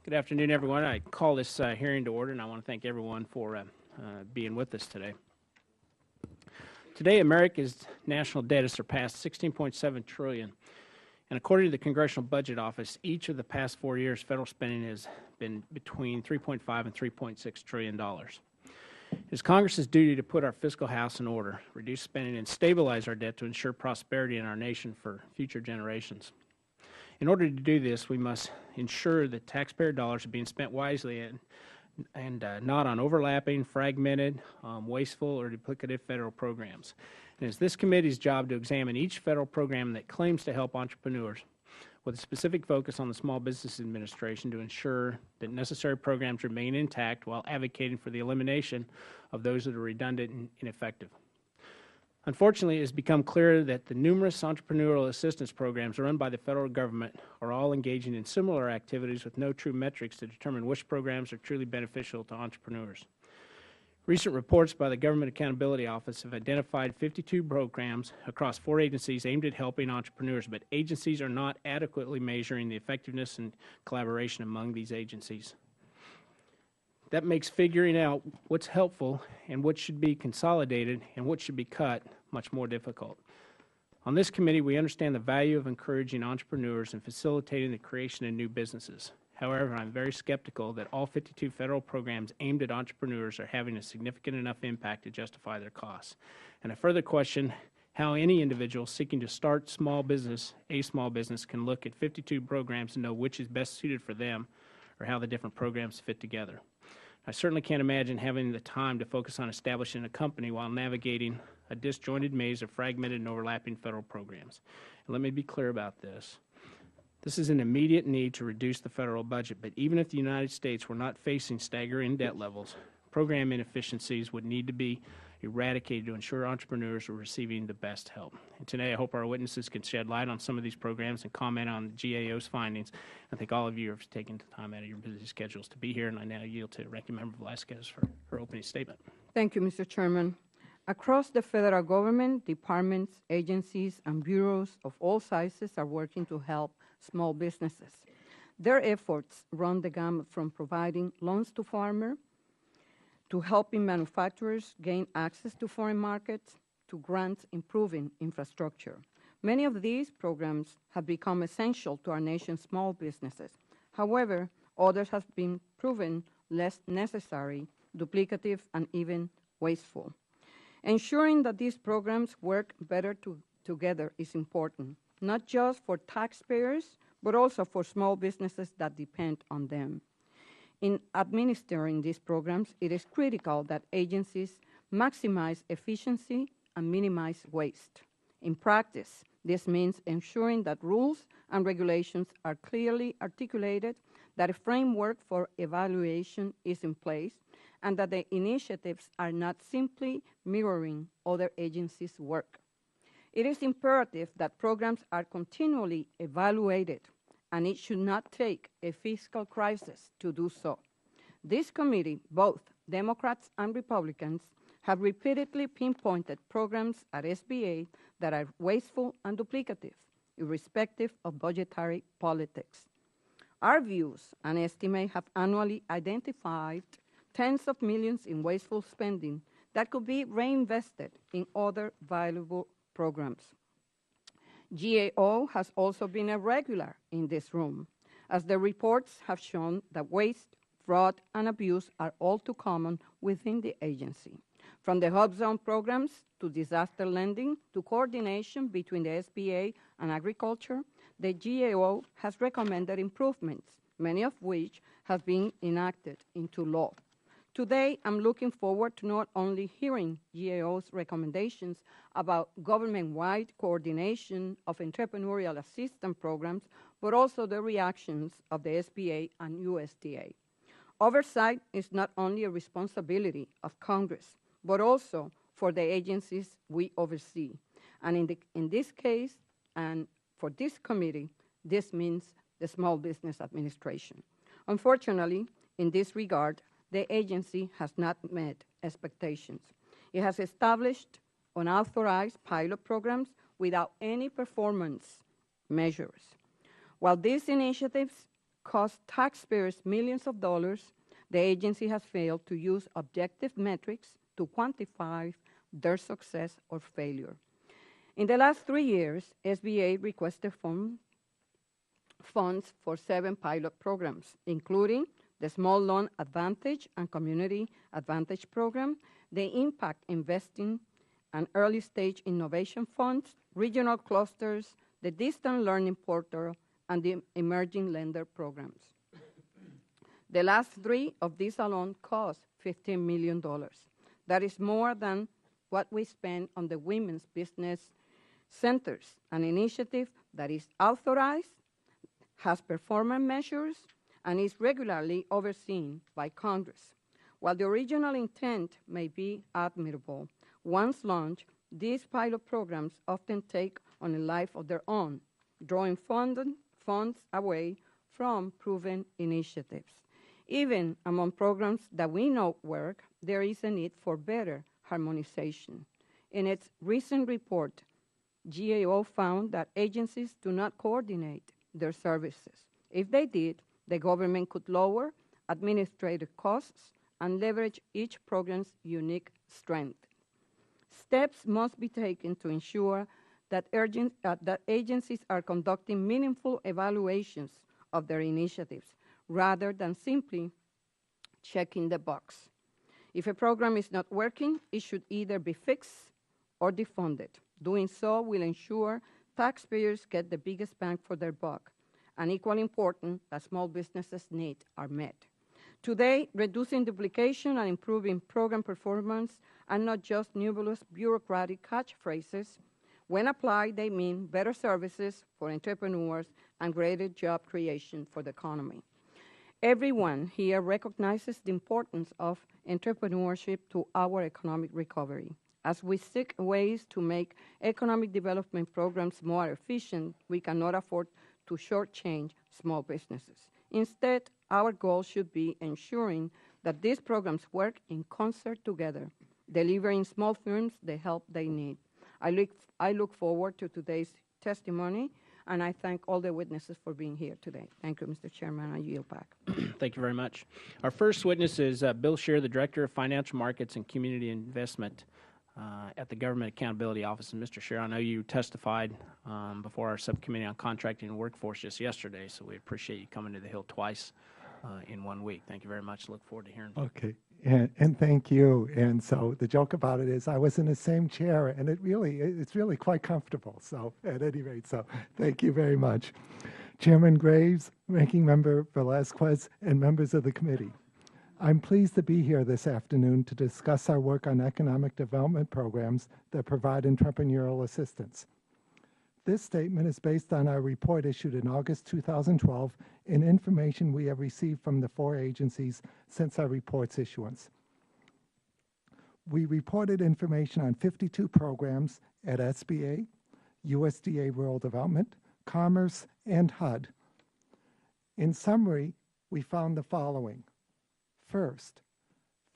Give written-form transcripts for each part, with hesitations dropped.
Good afternoon, everyone. I call this hearing to order, and I want to thank everyone for being with us today. Today, America's national debt has surpassed $16.7 trillion, and according to the Congressional Budget Office, each of the past 4 years, federal spending has been between $3.5 and $3.6 trillion. It is Congress's duty to put our fiscal house in order, reduce spending, and stabilize our debt to ensure prosperity in our nation for future generations. In order to do this, we must ensure that taxpayer dollars are being spent wisely and not on overlapping, fragmented, wasteful, or duplicative federal programs. And it's this committee's job to examine each federal program that claims to help entrepreneurs, with a specific focus on the Small Business Administration to ensure that necessary programs remain intact while advocating for the elimination of those that are redundant and ineffective. Unfortunately, it has become clear that the numerous entrepreneurial assistance programs run by the federal government are all engaging in similar activities with no true metrics to determine which programs are truly beneficial to entrepreneurs. Recent reports by the Government Accountability Office have identified 52 programs across 4 agencies aimed at helping entrepreneurs, but agencies are not adequately measuring the effectiveness and collaboration among these agencies. That makes figuring out what's helpful and what should be consolidated and what should be cut much more difficult. On this committee, we understand the value of encouraging entrepreneurs and facilitating the creation of new businesses. However, I'm very skeptical that all 52 federal programs aimed at entrepreneurs are having a significant enough impact to justify their costs. And I further question how any individual seeking to start a small business, can look at 52 programs and know which is best suited for them or how the different programs fit together. I certainly can't imagine having the time to focus on establishing a company while navigating a disjointed maze of fragmented and overlapping federal programs. And let me be clear about this. This is an immediate need to reduce the federal budget, but even if the United States were not facing staggering debt levels, program inefficiencies would need to be eradicated to ensure entrepreneurs are receiving the best help. And today, I hope our witnesses can shed light on some of these programs and comment on the GAO's findings. I thank all of you for taking the time out of your busy schedules to be here, and I now yield to Ranking Member Velasquez for her opening statement. Thank you, Mr. Chairman. Across the federal government, departments, agencies, and bureaus of all sizes are working to help small businesses. Their efforts run the gamut from providing loans to farmers, to helping manufacturers gain access to foreign markets, to grants improving infrastructure. Many of these programs have become essential to our nation's small businesses. However, others have been proven less necessary, duplicative, and even wasteful. Ensuring that these programs work better together is important, not just for taxpayers, but also for small businesses that depend on them. In administering these programs, it is critical that agencies maximize efficiency and minimize waste. In practice, this means ensuring that rules and regulations are clearly articulated, that a framework for evaluation is in place, and that the initiatives are not simply mirroring other agencies' work. It is imperative that programs are continually evaluated, and it should not take a fiscal crisis to do so. This committee, both Democrats and Republicans, have repeatedly pinpointed programs at SBA that are wasteful and duplicative, irrespective of budgetary politics. Our views and estimate have annually identified tens of millions in wasteful spending that could be reinvested in other valuable programs. GAO has also been a regular in this room, as the reports have shown that waste, fraud, and abuse are all too common within the agency. From the Hub Zone programs to disaster lending to coordination between the SBA and agriculture, the GAO has recommended improvements, many of which have been enacted into law. Today, I'm looking forward to not only hearing GAO's recommendations about government-wide coordination of entrepreneurial assistance programs, but also the reactions of the SBA and USDA. Oversight is not only a responsibility of Congress, but also for the agencies we oversee. And in this case, and for this committee, this means the Small Business Administration. Unfortunately, in this regard, the agency has not met expectations. It has established unauthorized pilot programs without any performance measures. While these initiatives cost taxpayers millions of dollars, the agency has failed to use objective metrics to quantify their success or failure. In the last 3 years, SBA requested funds for 7 pilot programs, including the Small Loan Advantage and Community Advantage Program, the Impact Investing and Early Stage Innovation Funds, regional clusters, the Distant Learning Portal, and the Emerging Lender Programs. The last 3 of these alone cost $15 million. That is more than what we spend on the Women's Business Centers, an initiative that is authorized, has performance measures, and is regularly overseen by Congress. While the original intent may be admirable, once launched, these pilot programs often take on a life of their own, drawing funds away from proven initiatives. Even among programs that we know work, there is a need for better harmonization. In its recent report, GAO found that agencies do not coordinate their services. If they did, the government could lower administrative costs and leverage each program's unique strength. Steps must be taken to ensure that agencies are conducting meaningful evaluations of their initiatives rather than simply checking the box. If a program is not working, it should either be fixed or defunded. Doing so will ensure taxpayers get the biggest bang for their buck, and equally important, that small businesses' needs are met. Today, reducing duplication and improving program performance are not just nebulous bureaucratic catchphrases. When applied, they mean better services for entrepreneurs and greater job creation for the economy. Everyone here recognizes the importance of entrepreneurship to our economic recovery. As we seek ways to make economic development programs more efficient, we cannot afford to shortchange small businesses. Instead, our goal should be ensuring that these programs work in concert together, delivering small firms the help they need. I look forward to today's testimony, and I thank all the witnesses for being here today. Thank you, Mr. Chairman. I yield back. Thank you very much. Our first witness is Bill Scheer, the Director of Financial Markets and Community Investment at the Government Accountability Office. And Mr. Scheer, I know you testified before our Subcommittee on Contracting and Workforce just yesterday, so we appreciate you coming to the Hill twice in 1 week. Thank you very much. Look forward to hearing from you. Okay, and thank you. And so the joke about it is I was in the same chair, and it's really quite comfortable. So at any rate, so thank you very much. Chairman Graves, Ranking Member Velazquez, and members of the committee. I'm pleased to be here this afternoon to discuss our work on economic development programs that provide entrepreneurial assistance. This statement is based on our report issued in August 2012 and information we have received from the 4 agencies since our report's issuance. We reported information on 52 programs at SBA, USDA Rural Development, Commerce, and HUD. In summary, we found the following. First,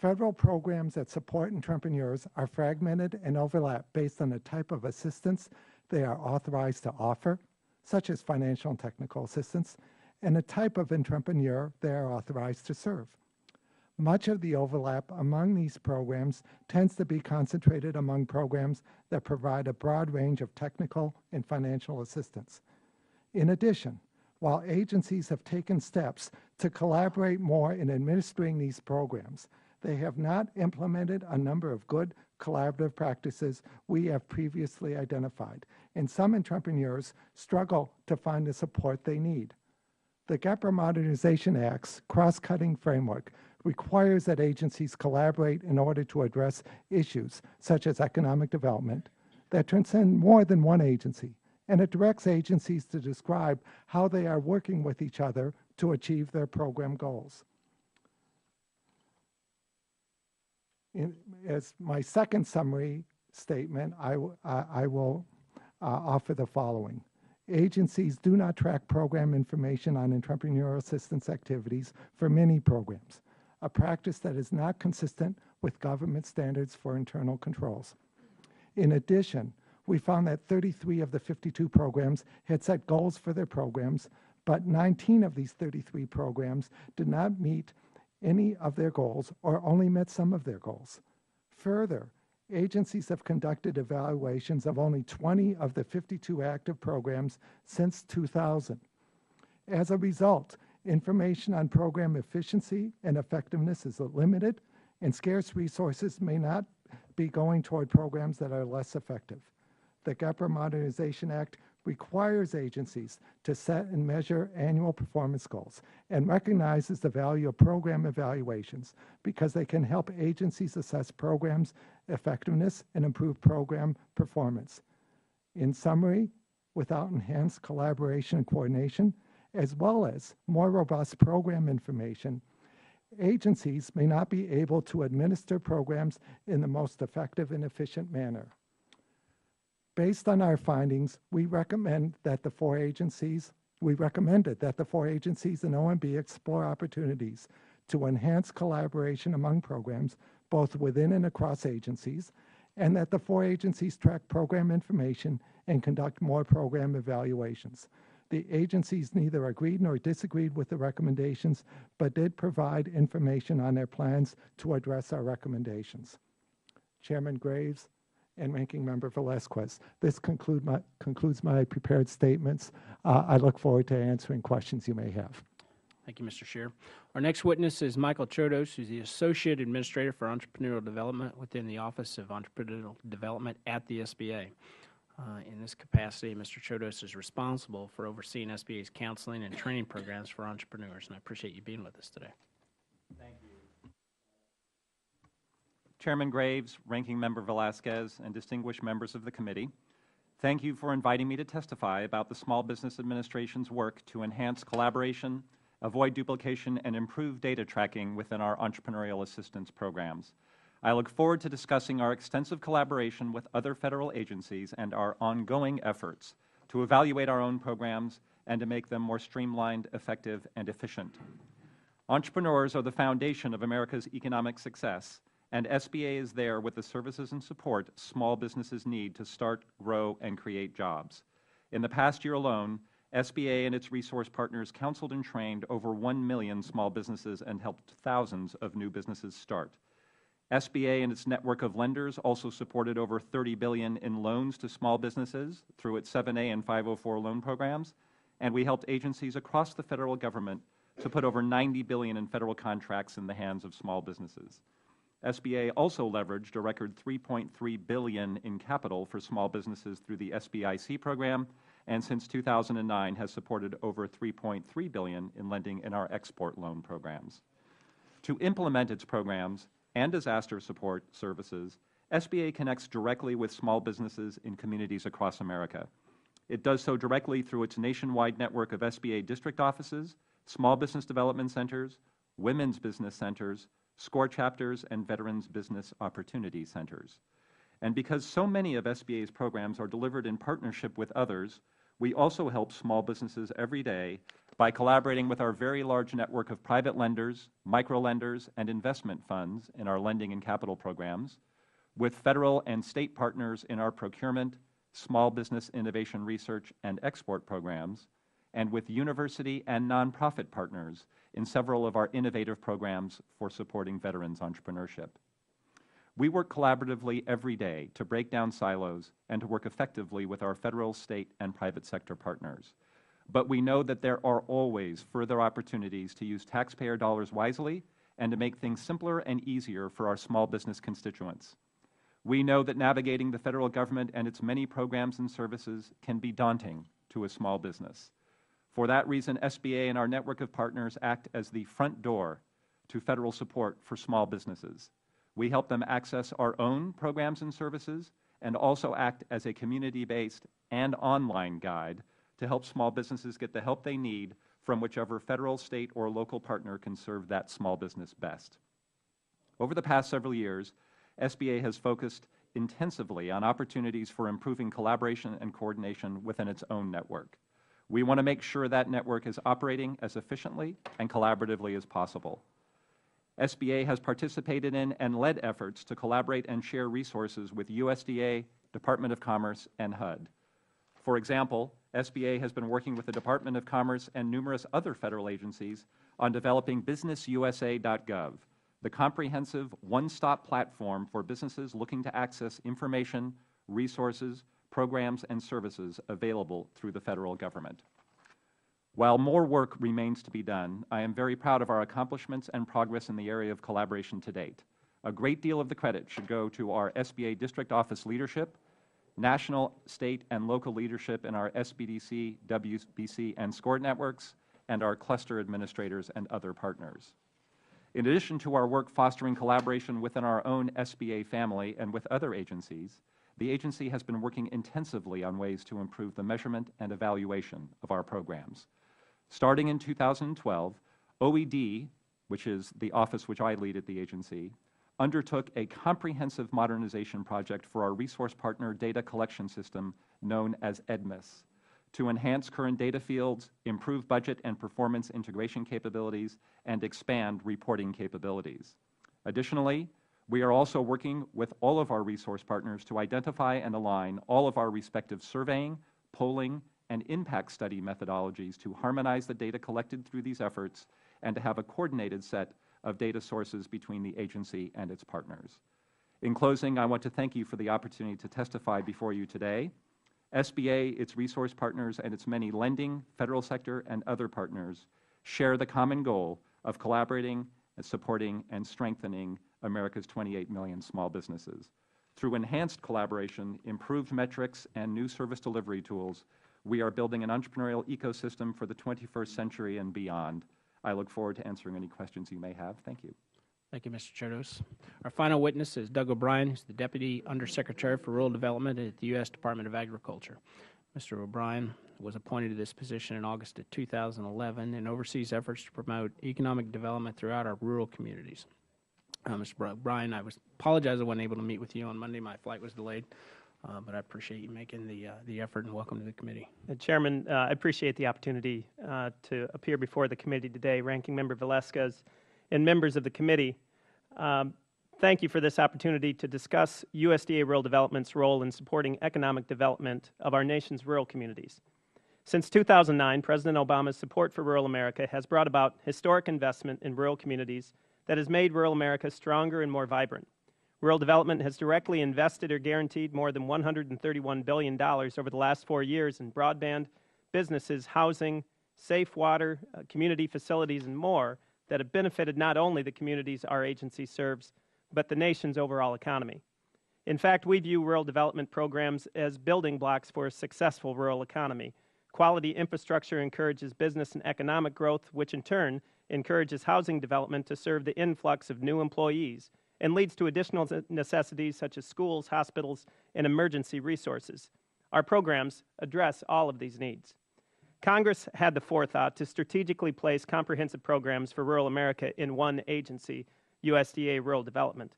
federal programs that support entrepreneurs are fragmented and overlap based on the type of assistance they are authorized to offer, such as financial and technical assistance, and the type of entrepreneur they are authorized to serve. Much of the overlap among these programs tends to be concentrated among programs that provide a broad range of technical and financial assistance. In addition, while agencies have taken steps to collaborate more in administering these programs, they have not implemented a number of good collaborative practices we have previously identified, and some entrepreneurs struggle to find the support they need. The GEPRA Modernization Act's cross-cutting framework requires that agencies collaborate in order to address issues such as economic development that transcend more than one agency, and it directs agencies to describe how they are working with each other to achieve their program goals. As my second summary statement, I will offer the following. Agencies do not track program information on entrepreneurial assistance activities for many programs, a practice that is not consistent with government standards for internal controls. In addition, we found that 33 of the 52 programs had set goals for their programs, but 19 of these 33 programs did not meet any of their goals or only met some of their goals. Further, agencies have conducted evaluations of only 20 of the 52 active programs since 2000. As a result, information on program efficiency and effectiveness is limited, and scarce resources may not be going toward programs that are less effective. The Modernization Act requires agencies to set and measure annual performance goals and recognizes the value of program evaluations because they can help agencies assess programs' effectiveness and improve program performance. In summary, without enhanced collaboration and coordination, as well as more robust program information, agencies may not be able to administer programs in the most effective and efficient manner. Based on our findings, we recommended that the four agencies and OMB explore opportunities to enhance collaboration among programs, both within and across agencies, and that the four agencies track program information and conduct more program evaluations. The agencies neither agreed nor disagreed with the recommendations, but did provide information on their plans to address our recommendations. Chairman Graves and Ranking Member Velazquez, this concludes my prepared statements. I look forward to answering questions you may have. Thank you, Mr. Scheer. Our next witness is Michael Chodos, who's the Associate Administrator for Entrepreneurial Development within the Office of Entrepreneurial Development at the SBA. In this capacity, Mr. Chodos is responsible for overseeing SBA's counseling and training programs for entrepreneurs, and I appreciate you being with us today. Thank you. Chairman Graves, Ranking Member Velazquez, and distinguished members of the committee, thank you for inviting me to testify about the Small Business Administration's work to enhance collaboration, avoid duplication, and improve data tracking within our entrepreneurial assistance programs. I look forward to discussing our extensive collaboration with other federal agencies and our ongoing efforts to evaluate our own programs and to make them more streamlined, effective, and efficient. Entrepreneurs are the foundation of America's economic success, and SBA is there with the services and support small businesses need to start, grow, and create jobs. In the past year alone, SBA and its resource partners counseled and trained over 1 million small businesses and helped thousands of new businesses start. SBA and its network of lenders also supported over $30 billion in loans to small businesses through its 7A and 504 loan programs, and we helped agencies across the federal government to put over $90 billion in federal contracts in the hands of small businesses. SBA also leveraged a record $3.3 billion in capital for small businesses through the SBIC program, and since 2009 has supported over $3.3 billion in lending in our export loan programs. To implement its programs and disaster support services, SBA connects directly with small businesses in communities across America. It does so directly through its nationwide network of SBA district offices, small business development centers, women's business centers, SCORE chapters, and Veterans Business Opportunity Centers. And because so many of SBA's programs are delivered in partnership with others, we also help small businesses every day by collaborating with our very large network of private lenders, microlenders, and investment funds in our lending and capital programs, with federal and state partners in our procurement, small business innovation research, and export programs, and with university and nonprofit partners in several of our innovative programs for supporting veterans entrepreneurship. We work collaboratively every day to break down silos and to work effectively with our federal, state, and private sector partners. But we know that there are always further opportunities to use taxpayer dollars wisely and to make things simpler and easier for our small business constituents. We know that navigating the federal government and its many programs and services can be daunting to a small business. For that reason, SBA and our network of partners act as the front door to federal support for small businesses. We help them access our own programs and services and also act as a community-based and online guide to help small businesses get the help they need from whichever federal, state, or local partner can serve that small business best. Over the past several years, SBA has focused intensively on opportunities for improving collaboration and coordination within its own network. We want to make sure that network is operating as efficiently and collaboratively as possible. SBA has participated in and led efforts to collaborate and share resources with USDA, Department of Commerce, and HUD. For example, SBA has been working with the Department of Commerce and numerous other federal agencies on developing businessusa.gov, the comprehensive one-stop platform for businesses looking to access information, resources, programs, and services available through the federal government. While more work remains to be done, I am very proud of our accomplishments and progress in the area of collaboration to date. A great deal of the credit should go to our SBA district office leadership, national, state, and local leadership in our SBDC, WBC, and SCORE networks, and our cluster administrators and other partners. In addition to our work fostering collaboration within our own SBA family and with other agencies, the agency has been working intensively on ways to improve the measurement and evaluation of our programs. Starting in 2012, OED, which is the office which I lead at the agency, undertook a comprehensive modernization project for our resource partner data collection system known as EDMIS to enhance current data fields, improve budget and performance integration capabilities, and expand reporting capabilities. Additionally, we are also working with all of our resource partners to identify and align all of our respective surveying, polling, and impact study methodologies to harmonize the data collected through these efforts and to have a coordinated set of data sources between the agency and its partners. In closing, I want to thank you for the opportunity to testify before you today. SBA, its resource partners, and its many lending, federal sector, and other partners share the common goal of collaborating, supporting, and strengthening America's 28 million small businesses. Through enhanced collaboration, improved metrics, and new service delivery tools, we are building an entrepreneurial ecosystem for the 21st century and beyond. I look forward to answering any questions you may have. Thank you. Thank you, Mr. Cherdos. Our final witness is Doug O'Brien, who's the Deputy Undersecretary for Rural Development at the U.S. Department of Agriculture. Mr. O'Brien was appointed to this position in August of 2011 and oversees efforts to promote economic development throughout our rural communities. Mr. O'Brien, I apologize I wasn't able to meet with you on Monday. My flight was delayed. But I appreciate you making the effort, and welcome to the committee. Chairman, I appreciate the opportunity to appear before the committee today. Ranking Member Velasquez and members of the committee, thank you for this opportunity to discuss USDA Rural Development's role in supporting economic development of our nation's rural communities. Since 2009, President Obama's support for rural America has brought about historic investment in rural communities that has made rural America stronger and more vibrant. Rural development has directly invested or guaranteed more than $131 billion over the last 4 years in broadband, businesses, housing, safe water, community facilities, and more that have benefited not only the communities our agency serves, but the nation's overall economy. In fact, we view rural development programs as building blocks for a successful rural economy. Quality infrastructure encourages business and economic growth, which in turn encourages housing development to serve the influx of new employees, and leads to additional necessities such as schools, hospitals, and emergency resources. Our programs address all of these needs. Congress had the forethought to strategically place comprehensive programs for rural America in one agency, USDA Rural Development.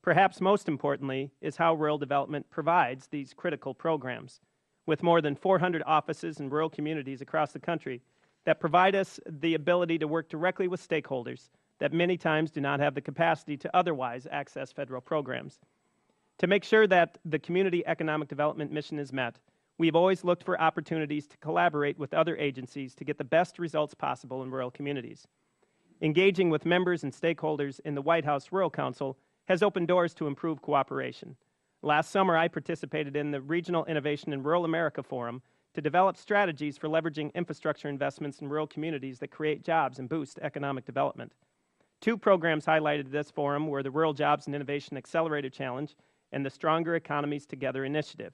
Perhaps most importantly is how rural development provides these critical programs. With more than 400 offices in rural communities across the country that provide us the ability to work directly with stakeholders that many times do not have the capacity to otherwise access federal programs. To make sure that the community economic development mission is met, we've always looked for opportunities to collaborate with other agencies to get the best results possible in rural communities. Engaging with members and stakeholders in the White House Rural Council has opened doors to improve cooperation. Last summer, I participated in the Regional Innovation in Rural America Forum to develop strategies for leveraging infrastructure investments in rural communities that create jobs and boost economic development. 2 programs highlighted at this forum were the Rural Jobs and Innovation Accelerator Challenge and the Stronger Economies Together initiative.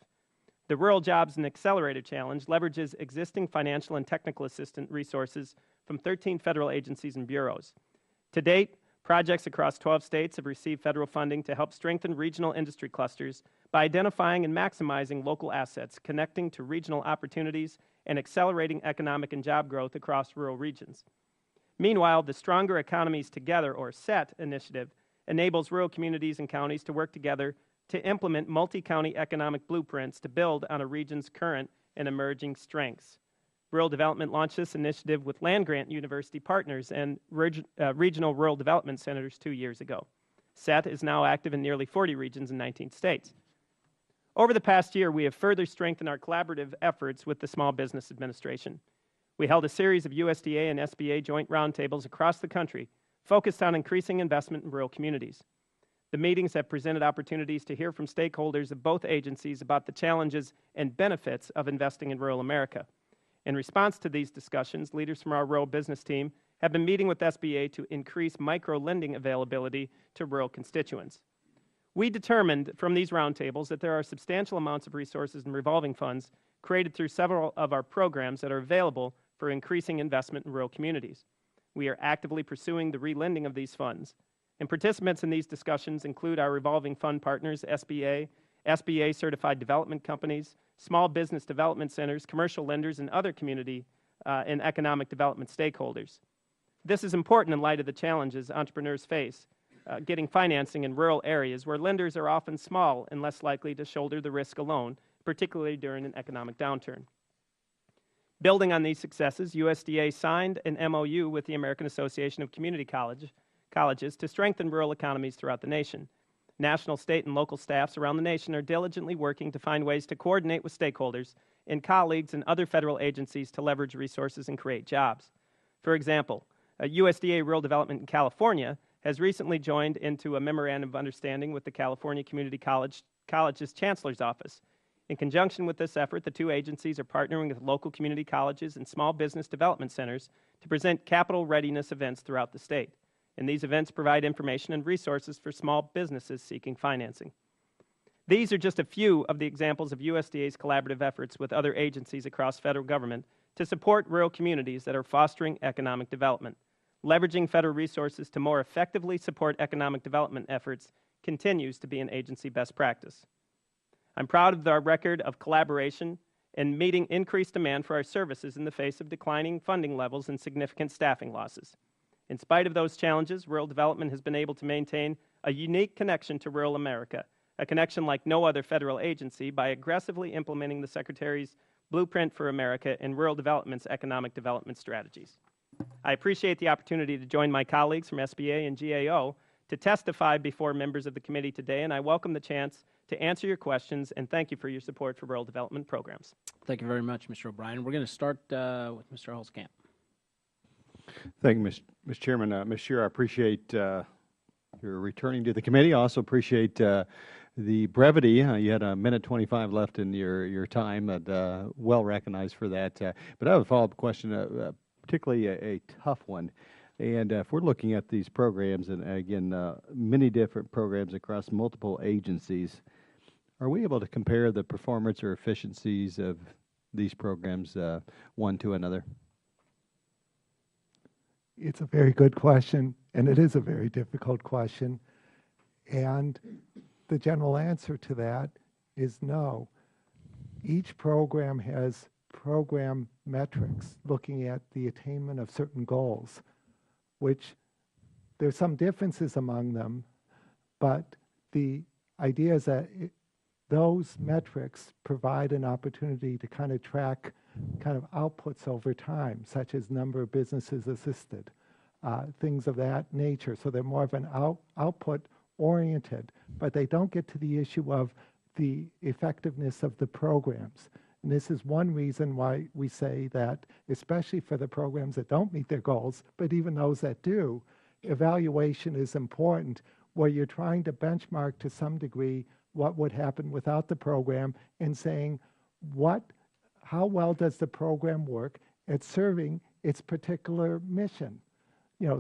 The Rural Jobs and Accelerator Challenge leverages existing financial and technical assistance resources from 13 federal agencies and bureaus. To date, projects across 12 states have received federal funding to help strengthen regional industry clusters by identifying and maximizing local assets, connecting to regional opportunities, and accelerating economic and job growth across rural regions. Meanwhile, the Stronger Economies Together, or SET, initiative enables rural communities and counties to work together to implement multi-county economic blueprints to build on a region's current and emerging strengths. Rural Development launched this initiative with land-grant university partners and regional rural development centers 2 years ago. SET is now active in nearly 40 regions in 19 states. Over the past year, we have further strengthened our collaborative efforts with the Small Business Administration. We held a series of USDA and SBA joint roundtables across the country focused on increasing investment in rural communities. The meetings have presented opportunities to hear from stakeholders of both agencies about the challenges and benefits of investing in rural America. In response to these discussions, leaders from our rural business team have been meeting with SBA to increase micro-lending availability to rural constituents. We determined from these roundtables that there are substantial amounts of resources and revolving funds created through several of our programs that are available for increasing investment in rural communities. We are actively pursuing the relending of these funds. And participants in these discussions include our revolving fund partners, SBA, SBA-certified development companies, small business development centers, commercial lenders, and other community and economic development stakeholders. This is important in light of the challenges entrepreneurs face getting financing in rural areas where lenders are often small and less likely to shoulder the risk alone, particularly during an economic downturn. Building on these successes, USDA signed an MOU with the American Association of Community Colleges to strengthen rural economies throughout the nation. National, state, and local staffs around the nation are diligently working to find ways to coordinate with stakeholders and colleagues and other federal agencies to leverage resources and create jobs. For example, USDA Rural Development in California has recently joined into a memorandum of understanding with the California Community College's Chancellor's Office. In conjunction with this effort, the two agencies are partnering with local community colleges and small business development centers to present capital readiness events throughout the state. And these events provide information and resources for small businesses seeking financing. These are just a few of the examples of USDA's collaborative efforts with other agencies across federal government to support rural communities that are fostering economic development. Leveraging federal resources to more effectively support economic development efforts continues to be an agency best practice. I'm proud of our record of collaboration and meeting increased demand for our services in the face of declining funding levels and significant staffing losses. In spite of those challenges, rural development has been able to maintain a unique connection to rural America, a connection like no other federal agency, by aggressively implementing the Secretary's Blueprint for America and Rural Development's economic development strategies. I appreciate the opportunity to join my colleagues from SBA and GAO to testify before members of the committee today, and I welcome the chance to answer your questions, and thank you for your support for rural development programs. Thank you very much, Mr. O'Brien. We're going to start with Mr. Holzkamp. Thank you, Mr. Chairman. Ms. Scheer, I appreciate your returning to the committee. I also appreciate the brevity. You had 1:25 left in your time, and well recognized for that. But I have a follow-up question, particularly a tough one. And if we're looking at these programs, and again, many different programs across multiple agencies, are we able to compare the performance or efficiencies of these programs one to another? It's a very good question, and it is a very difficult question. And the general answer to that is no. Each program has program metrics looking at the attainment of certain goals, which there's some differences among them, but the idea is that those metrics provide an opportunity to kind of track kind of outputs over time, such as number of businesses assisted, things of that nature. So they're more of an output oriented, but they don't get to the issue of the effectiveness of the programs. And this is one reason why we say that, especially for the programs that don't meet their goals, but even those that do, evaluation is important, where you're trying to benchmark to some degree what would happen without the program and saying, how well does the program work at serving its particular mission,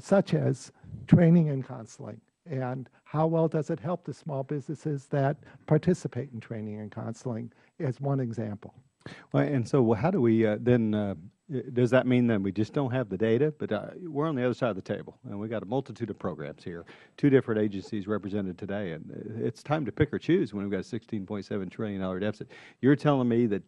such as training and counseling, and how well does it help the small businesses that participate in training and counseling, as one example. Well, and so how do we then, does that mean that we just don't have the data? But we're on the other side of the table, and we've got a multitude of programs here, two different agencies represented today, and it's time to pick or choose when we've got a $16.7 trillion deficit. You're telling me that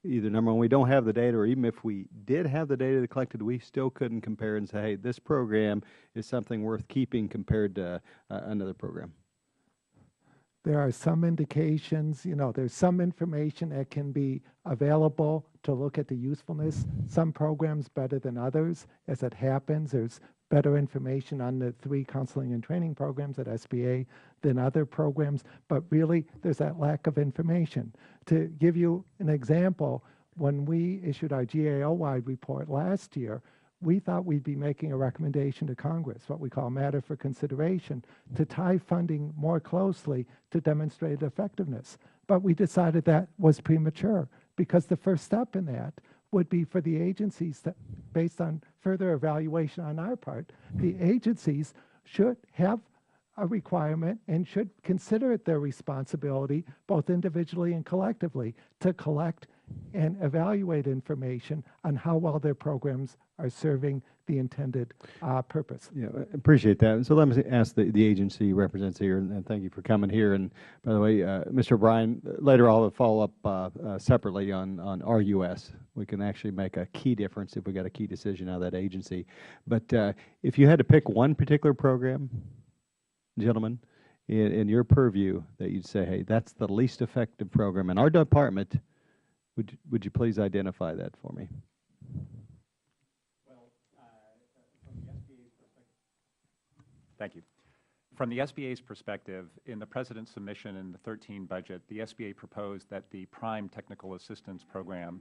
either, number one, we don't have the data, or even if we did have the data collected, we still couldn't compare and say, hey, this program is something worth keeping compared to another program. there are some indications, there's some information that can be available to look at the usefulness. Some programs better than others. As it happens, there's better information on the 3 counseling and training programs at SBA than other programs, but really there's that lack of information. To give you an example, when we issued our GAO-wide report last year, we thought we'd be making a recommendation to Congress, what we call matter for consideration, to tie funding more closely to demonstrate effectiveness. But we decided that was premature because the first step in that would be for the agencies that, based on further evaluation on our part, the agencies should have a requirement and should consider it their responsibility, both individually and collectively, to collect and evaluate information on how well their programs are serving the intended purpose. Yeah, I appreciate that. So let me ask the agency representatives here, and thank you for coming here. And by the way, Mr. O'Brien, later I'll follow up separately on RUS. We can actually make a key difference if we got a key decision out of that agency. But if you had to pick one particular program, gentlemen, in your purview that you'd say, hey, that's the least effective program in our department, would you please identify that for me? Thank you. From the SBA's perspective, in the President's submission in the 13 budget, the SBA proposed that the Prime Technical Assistance Program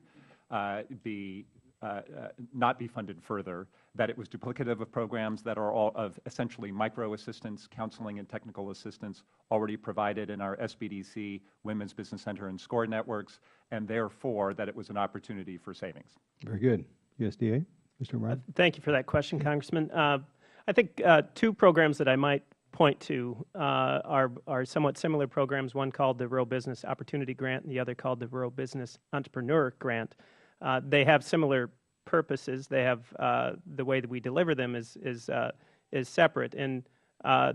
not be funded further, that it was duplicative of programs that are all of essentially micro assistance, counseling, and technical assistance already provided in our SBDC, Women's Business Center, and SCORE networks, and therefore that it was an opportunity for savings. Very good. USDA, Mr. O'Brien. Thank you for that question, Congressman. I think 2 programs that I might point to are somewhat similar programs, one called the Rural Business Opportunity Grant and the other called the Rural Business Entrepreneur Grant. They have similar purposes. They have the way that we deliver them is separate. And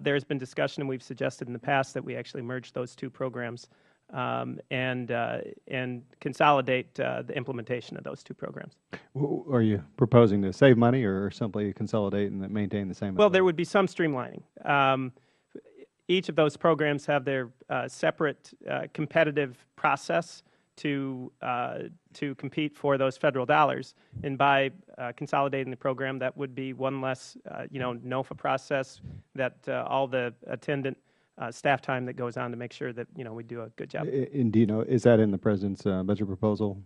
there's been discussion, and we've suggested in the past that we actually merge those 2 programs and consolidate the implementation of those 2 programs. Are you proposing to save money or simply consolidate and maintain the same? Well, there would be some streamlining. Each of those programs have their separate competitive process to compete for those federal dollars, and by consolidating the program, that would be one less, NOFA process, that all the attendant staff time that goes on to make sure that we do a good job. And do you know, is that in the President's budget proposal?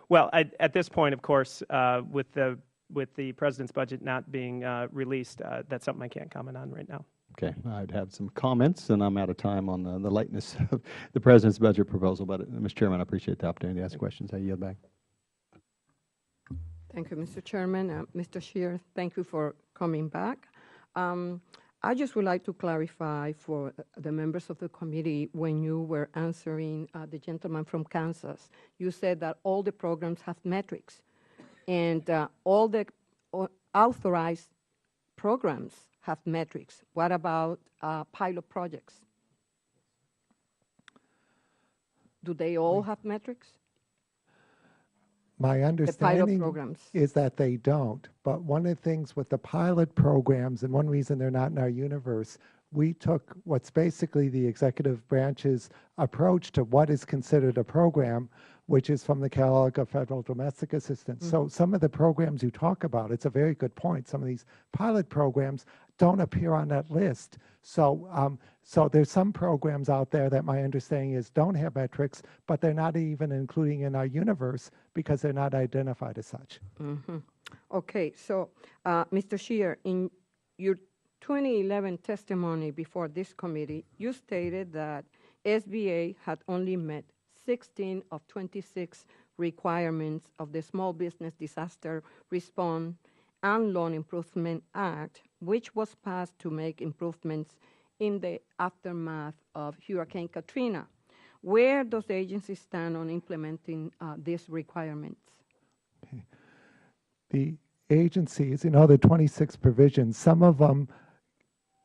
Well, at this point, of course, with the President's budget not being released, that's something I can't comment on right now. Okay, I'd have some comments, and I'm out of time on the lateness of the President's budget proposal. But, Mr. Chairman, I appreciate the opportunity to ask questions. I yield back. Thank you, Mr. Chairman. Mr. Scheer, thank you for coming back. I just would like to clarify for the members of the committee, when you were answering the gentleman from Kansas, you said that all the programs have metrics, and all the authorized programs have metrics. What about pilot projects? Do they all have metrics? My understanding is that they don't. But one of the things with the pilot programs, and one reason they're not in our universe, we took what's basically the executive branch's approach to what is considered a program, which is from the catalog of federal domestic assistance. Mm-hmm. So some of the programs you talk about, it's a very good point. Some of these pilot programs don't appear on that list. So there's some programs out there that my understanding is don't have metrics, but they're not even including in our universe because they're not identified as such. Mm-hmm. Okay, so Mr. Scheer, in your 2011 testimony before this committee, you stated that SBA had only met 16 of 26 requirements of the Small Business Disaster Response and Loan Improvement Act, which was passed to make improvements in the aftermath of Hurricane Katrina. Where does the agency stand on implementing these requirements? Okay. The agencies, the 26 provisions, some of them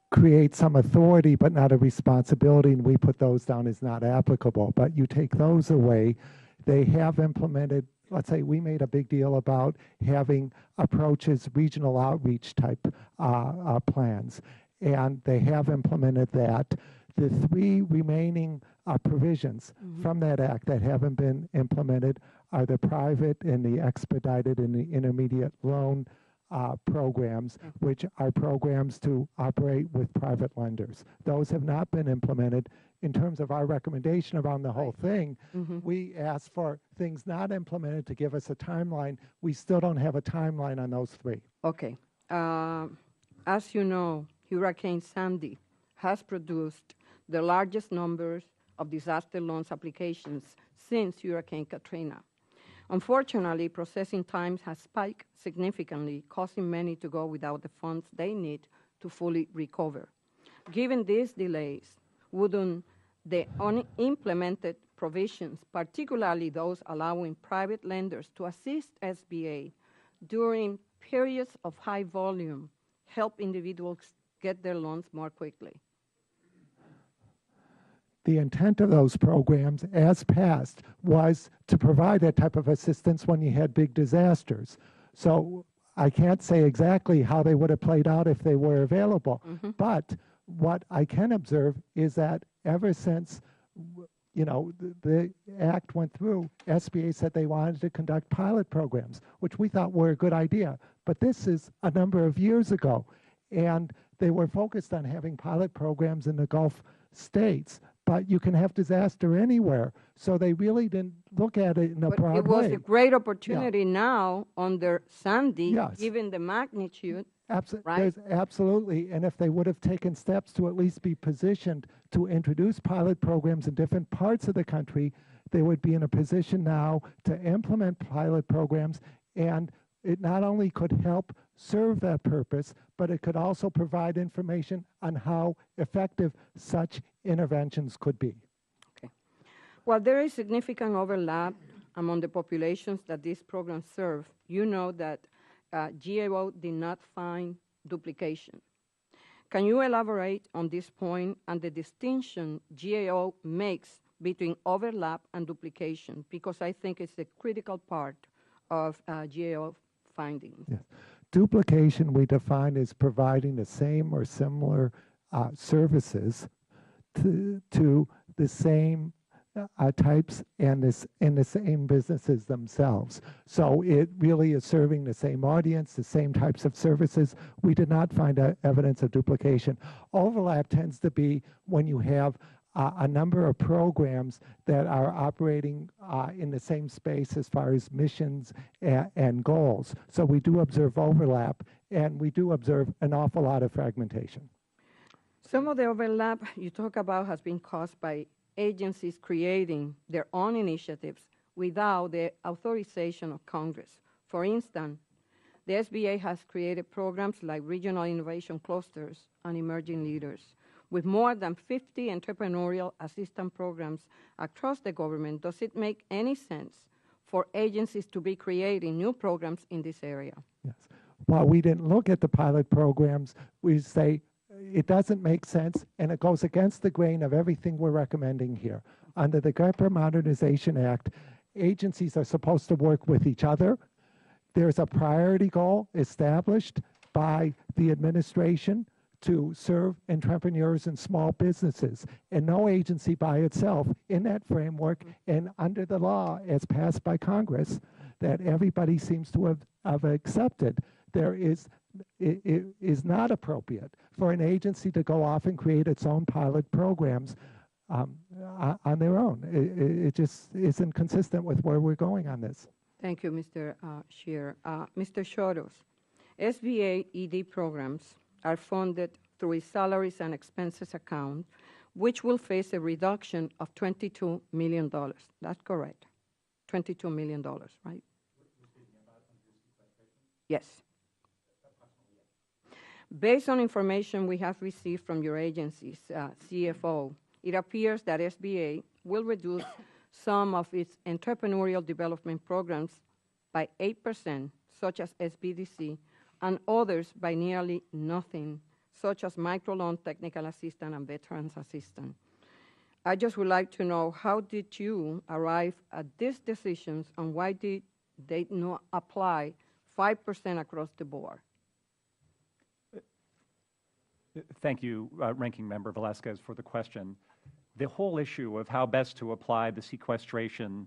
create some authority but not a responsibility, and we put those down as not applicable. But you take those away, they have implemented, let's say we made a big deal about having approaches, regional outreach type plans, and they have implemented that. The three remaining provisions from that act that haven't been implemented are the private and the expedited and the intermediate loan programs, which are programs to operate with private lenders. Those have not been implemented. In terms of our recommendation around the whole thing, we asked for things not implemented to give us a timeline. We still don't have a timeline on those three. Okay. As you know, Hurricane Sandy has produced the largest numbers of disaster loans applications since Hurricane Katrina. Unfortunately, processing times has spiked significantly, causing many to go without the funds they need to fully recover. Given these delays, wouldn't the unimplemented provisions, particularly those allowing private lenders to assist SBA during periods of high volume, help individuals get their loans more quickly? The intent of those programs, as passed, was to provide that type of assistance when you had big disasters. So I can't say exactly how they would have played out if they were available. But what I can observe is that ever since the act went through, SBA said they wanted to conduct pilot programs, which we thought were a good idea. But this is a number of years ago, and they were focused on having pilot programs in the Gulf states. But you can have disaster anywhere, so they really didn't look at it in a broad way. It was a great opportunity now under Sandy, given the magnitude. Right? Absolutely, and if they would have taken steps to at least be positioned to introduce pilot programs in different parts of the country, they would be in a position now to implement pilot programs, and it not only could help serve that purpose, but it could also provide information on how effective such interventions could be. Okay. While there is significant overlap among the populations that these programs serve, you know that GAO did not find duplication. Can you elaborate on this point and the distinction GAO makes between overlap and duplication? Because I think it's a critical part of GAO findings. Yes. Duplication we define as providing the same or similar services to the same types and the same businesses themselves. So it really is serving the same audience, the same types of services. We did not find evidence of duplication. Overlap tends to be when you have a number of programs that are operating in the same space as far as missions and goals. So we do observe overlap, and we do observe an awful lot of fragmentation. Some of the overlap you talk about has been caused by agencies creating their own initiatives without the authorization of Congress. For instance, the SBA has created programs like Regional Innovation Clusters and Emerging Leaders. With more than 50 entrepreneurial assistance programs across the government, does it make any sense for agencies to be creating new programs in this area? Yes. While we didn't look at the pilot programs, we say it doesn't make sense, and it goes against the grain of everything we're recommending here. Under the Modernization Act, agencies are supposed to work with each other. There's a priority goal established by the administration to serve entrepreneurs and small businesses, and no agency by itself in that framework and under the law as passed by Congress that everybody seems to have accepted, it is not appropriate for an agency to go off and create its own pilot programs on their own. It just isn't consistent with where we're going on this. Thank you, Mr. Scheer. Mr. Choros, SBA ED programs are funded through a salaries and expenses account, which will face a reduction of $22 million. That's correct. $22 million, right? Yes. Based on information we have received from your agency's CFO, it appears that SBA will reduce some of its entrepreneurial development programs by 8%, such as SBDC, and others by nearly nothing, such as microloan technical assistance and veterans assistance. I just would like to know, how did you arrive at these decisions, and why did they not apply 5% across the board? Thank you, Ranking Member Velasquez, for the question. The whole issue of how best to apply the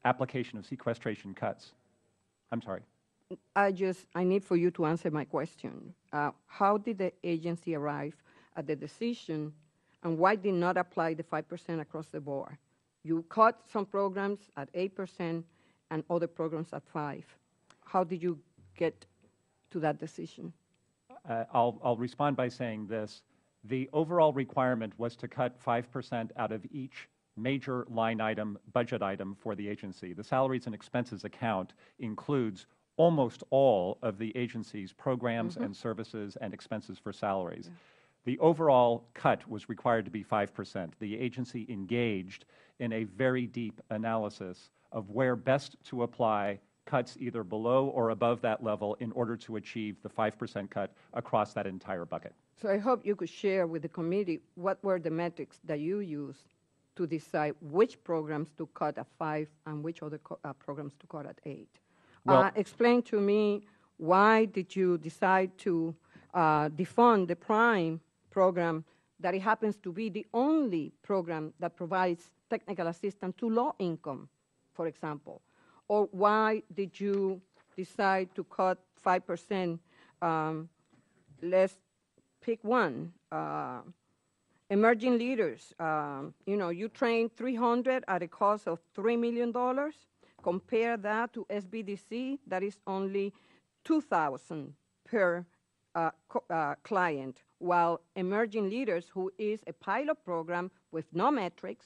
application of sequestration cuts. I'm sorry. I need for you to answer my question. How did the agency arrive at the decision, and why did not apply the 5% across the board? You cut some programs at 8% and other programs at 5%. How did you get to that decision? I'll respond by saying this. The overall requirement was to cut 5% out of each major line item, budget item for the agency. The salaries and expenses account includes almost all of the agency's programs and services and expenses for salaries. The overall cut was required to be 5%. The agency engaged in a very deep analysis of where best to apply cuts either below or above that level in order to achieve the 5% cut across that entire bucket. So I hope you could share with the committee what were the metrics that you used to decide which programs to cut at 5 and which other programs to cut at 8. Well, explain to me, why did you decide to defund the PRIME program, that it happens to be the only program that provides technical assistance to low income, for example? Or why did you decide to cut 5%? Let's pick one. Emerging leaders. You train 300 at a cost of $3 million. Compare that to SBDC, that is only $2,000 per client, while Emerging Leaders, who is a pilot program with no metrics,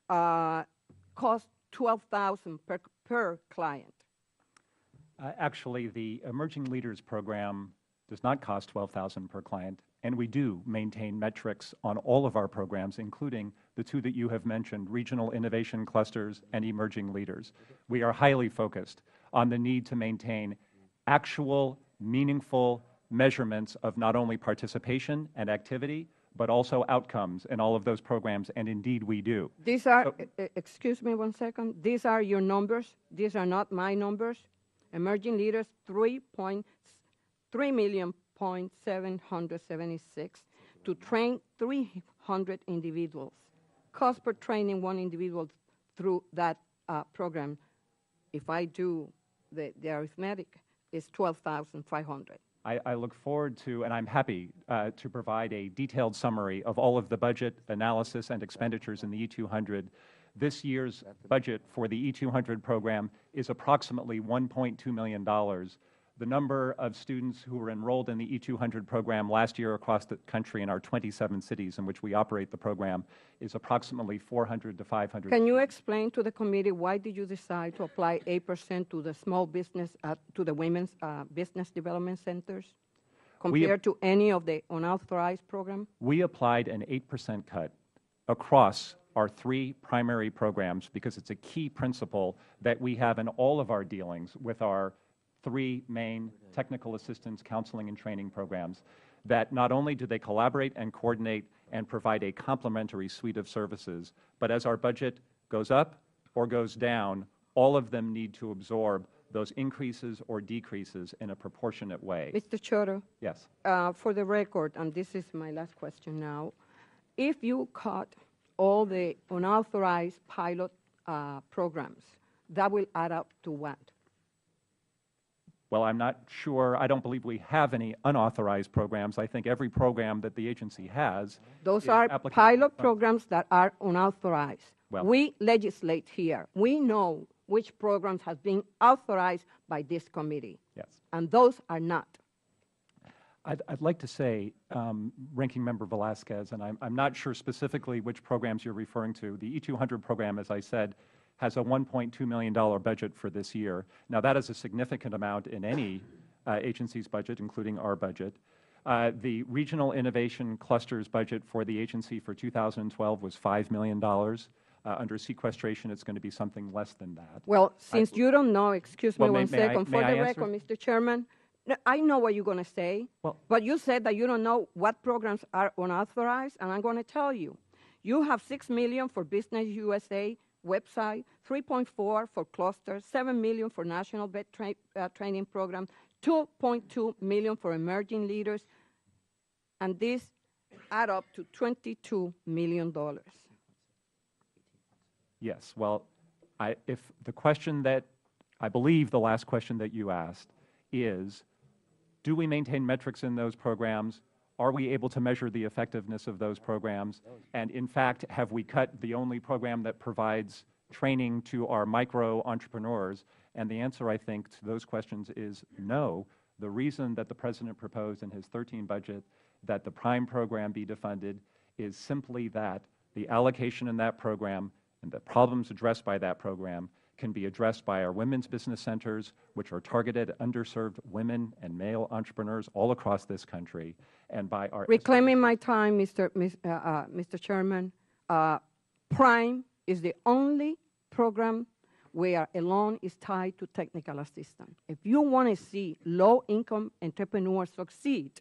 costs $12,000 per client. Actually, the Emerging Leaders program does not cost $12,000 per client, and we do maintain metrics on all of our programs, including the two that you have mentioned, Regional Innovation Clusters and Emerging Leaders. We are highly focused on the need to maintain actual, meaningful measurements of not only participation and activity, but also outcomes in all of those programs, and indeed we do. These are, excuse me 1 second, these are your numbers. These are not my numbers. Emerging Leaders, 3,776 to train 300 individuals. Cost per training one individual through that program, if I do the arithmetic, is $12,500. I look forward to, and I'm happy to provide a detailed summary of all of the budget analysis and expenditures in the E200. This year's budget for the E200 program is approximately $1.2 million. The number of students who were enrolled in the E200 program last year across the country in our 27 cities in which we operate the program is approximately 400 to 500. Can you explain to the committee why did you decide to apply 8% to the small business, to the women's business development centers compared to any of the unauthorized programs? We applied an 8% cut across our 3 primary programs because it's a key principle that we have in all of our dealings with our 3 main technical assistance counseling and training programs, that not only do they collaborate and coordinate and provide a complementary suite of services, but as our budget goes up or goes down, all of them need to absorb those increases or decreases in a proportionate way. Mr. Choto? Yes. For the record, and this is my last question now, if you cut all the unauthorized pilot programs, that will add up to what? Well, I'm not sure. I don't believe we have any unauthorized programs. I think every program that the agency has. Those are pilot programs that are unauthorized. Well, we legislate here. We know which programs have been authorized by this committee. Yes. And those are not. I'd like to say, Ranking Member Velasquez, and I'm not sure specifically which programs you're referring to. The E200 program, as I said, has a $1.2 million budget for this year. Now, that is a significant amount in any agency's budget, including our budget. The Regional Innovation Clusters budget for the agency for 2012 was $5 million. Under sequestration, it's going to be something less than that. Well, since you don't know, excuse me 1 second, for the record, Mr. Chairman, I know what you're going to say, but you said that you don't know what programs are unauthorized, and I'm going to tell you. You have $6 million for Business USA website, 3.4 for clusters, 7 million for national vet training program, 2.2 million for Emerging Leaders, and this add up to $22 million. Yes. Well, if the question that I believe the last question that you asked is, do we maintain metrics in those programs? Are we able to measure the effectiveness of those programs? And in fact, have we cut the only program that provides training to our micro entrepreneurs? And the answer, I think, to those questions is no. The reason that the President proposed in his 2013 budget that the PRIME program be defunded is simply that the allocation in that program and the problems addressed by that program can be addressed by our women's business centers, which are targeted at underserved women and male entrepreneurs all across this country, and by our— Reclaiming my time, Mr. Chairman, PRIME is the only program where a loan is tied to technical assistance. If you want to see low-income entrepreneurs succeed,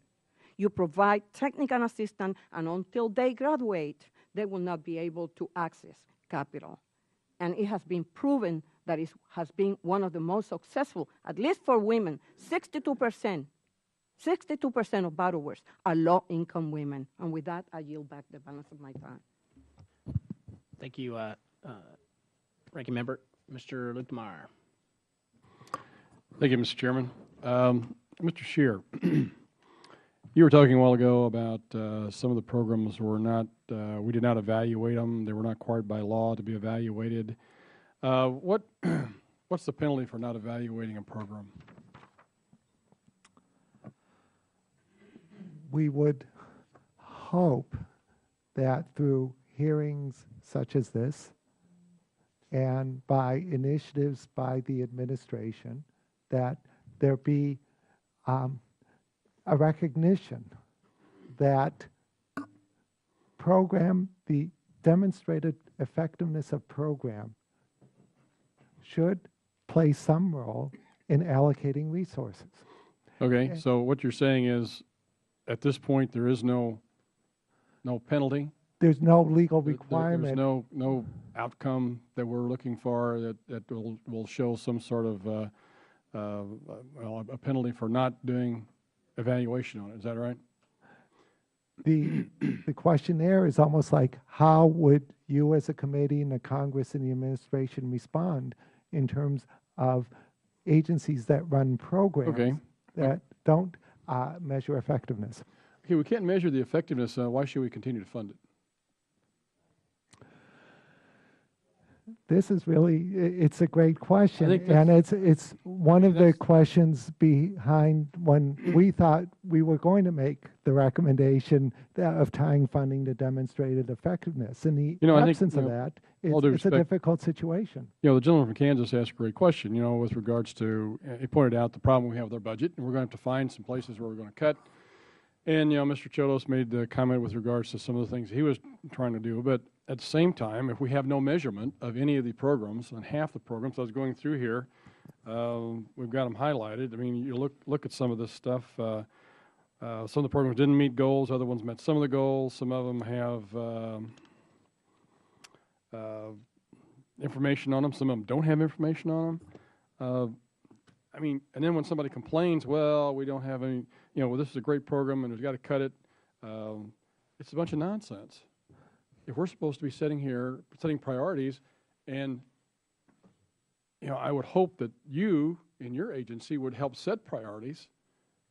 you provide technical assistance, and until they graduate, they will not be able to access capital. And it has been proven that it has been one of the most successful, at least for women. 62% of borrowers are low-income women. And with that, I yield back the balance of my time. Thank you, Ranking Member. Mr. Luthmeyer. Thank you, Mr. Chairman. Mr. Scheer, you were talking a while ago about some of the programs were not, we did not evaluate them. They were not required by law to be evaluated. What's the penalty for not evaluating a program? We would hope that through hearings such as this and by initiatives by the administration, that there be a recognition that the demonstrated effectiveness of program should play some role in allocating resources. Okay, so what you're saying is, at this point, there is no penalty? There's no legal requirement. There's no outcome that we're looking for that will show some sort of a penalty for not doing evaluation on it. Is that right? The question there is almost like, how would you as a committee and the Congress and the administration respond in terms of agencies that run programs that don't measure effectiveness? Okay, we can't measure the effectiveness. Why should we continue to fund it? This is really, it's a great question, and it's one of the questions behind when we thought we were going to make the recommendation of tying funding to demonstrated effectiveness. In the absence of that, it's a difficult situation. You know, the gentleman from Kansas asked a great question, you know, with regards to, he pointed out the problem we have with our budget, and we're going to have to find some places where we're going to cut. And, you know, Mr. Chodos made the comment with regards to some of the things he was trying to do, but at the same time, if we have no measurement of any of the programs, on half the programs, I was going through here, we've got them highlighted. I mean, you look at some of this stuff. Some of the programs didn't meet goals, other ones met some of the goals. Some of them have information on them. Some of them don't have information on them. I mean, and then when somebody complains, well, we don't have any, you know, well, this is a great program and we've got to cut it, it's a bunch of nonsense. If we're supposed to be setting priorities, and, you know, I would hope that you in your agency would help set priorities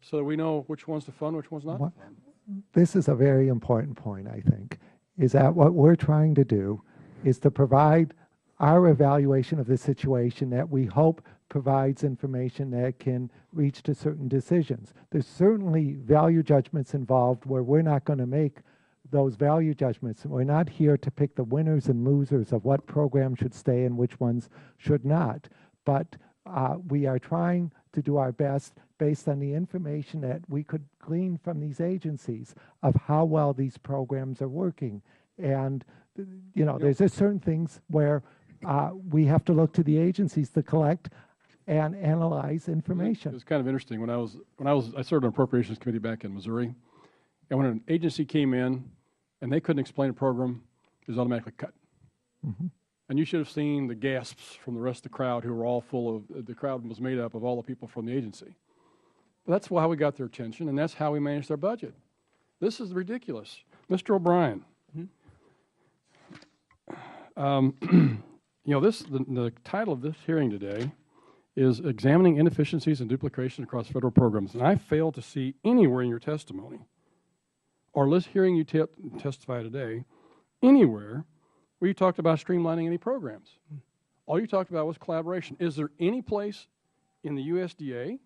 so that we know which ones to fund, which ones not to fund. This is a very important point, I think, is that what we're trying to do is to provide our evaluation of the situation that we hope provides information that can reach to certain decisions. There's certainly value judgments involved where we're not going to make those value judgments. We're not here to pick the winners and losers of what programs should stay and which ones should not. But we are trying to do our best based on the information that we could glean from these agencies of how well these programs are working. And, you know, there's just certain things where we have to look to the agencies to collect and analyze information. It's kind of interesting. I served on Appropriations Committee back in Missouri, and when an agency came in and they couldn't explain a program, it was automatically cut. Mm-hmm. And you should have seen the gasps from the rest of the crowd, who were all full of, the crowd was made up of all the people from the agency. But that's how we got their attention, and that's how we managed our budget. This is ridiculous. Mr. O'Brien. You know, the title of this hearing today is Examining Inefficiencies and Duplication Across Federal Programs. And I fail to see anywhere in your testimony, or hearing you testify today, anywhere where you talked about streamlining any programs. All you talked about was collaboration. Is there any place in the USDA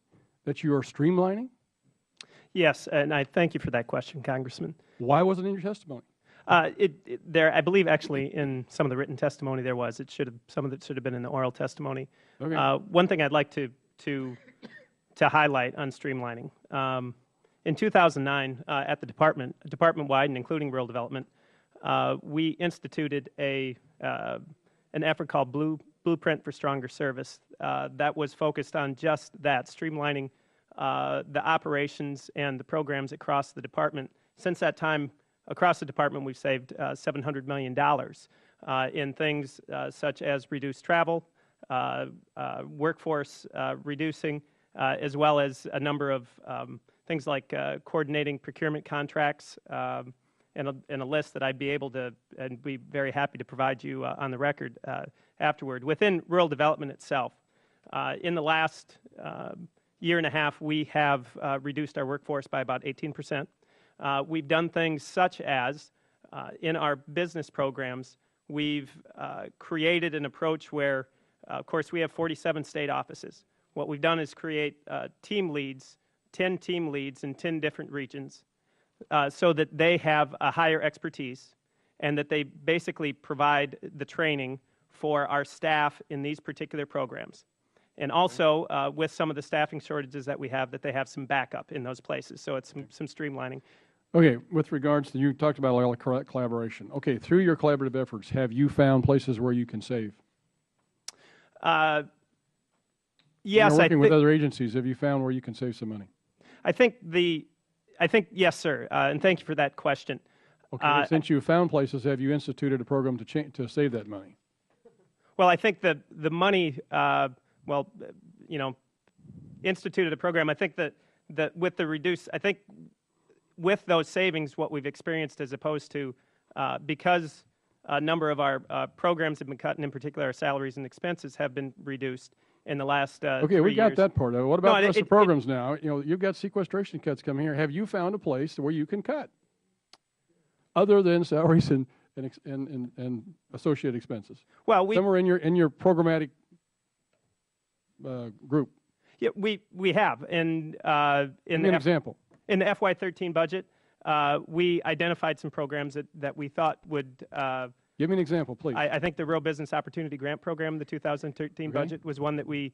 that you are streamlining? Yes, and I thank you for that question, Congressman. Why wasn't it in your testimony? There, I believe, actually, in some of the written testimony there was. Some of it should have been in the oral testimony. Okay. One thing I'd like to highlight on streamlining. In 2009, at the department-wide and including rural development, we instituted an effort called Blueprint for Stronger Service that was focused on just that, streamlining the operations and the programs across the department. Since that time, across the department, we've saved $700 million in things such as reduced travel, workforce reducing, as well as a number of things like coordinating procurement contracts, and a list that I'd be able to, and be very happy to provide you on the record afterward. Within rural development itself, in the last year and a half, we have reduced our workforce by about 18%. We've done things such as, in our business programs, we've created an approach where, of course, we have 47 state offices. What we've done is create team leads, 10 team leads in 10 different regions, so that they have a higher expertise and that they basically provide the training for our staff in these particular programs. And also, with some of the staffing shortages that we have, that they have some backup in those places. So it's some streamlining. Okay, with regards to, you talked about a lot of collaboration. Okay, through your collaborative efforts, have you found places where you can save? Yes, You're working with other agencies. Have you found where you can save some money? I think yes, sir, and thank you for that question. Okay, since you found places, have you instituted a program to save that money? Well, I think that the money, well, you know, instituted a program. I think that with the reduced, I think with those savings, what we've experienced as opposed to, because a number of our programs have been cut, and in particular our salaries and expenses have been reduced in the last okay, we got that part of it. What about the rest of programs now? You know, you've got sequestration cuts coming here. Have you found a place where you can cut, other than salaries and associated expenses? Well, somewhere in your programmatic group. Yeah, we have, and in an example. In the FY13 budget, we identified some programs that we thought would. Give me an example, please. I think the Rural Business Opportunity Grant Program, the 2013 budget, was one that we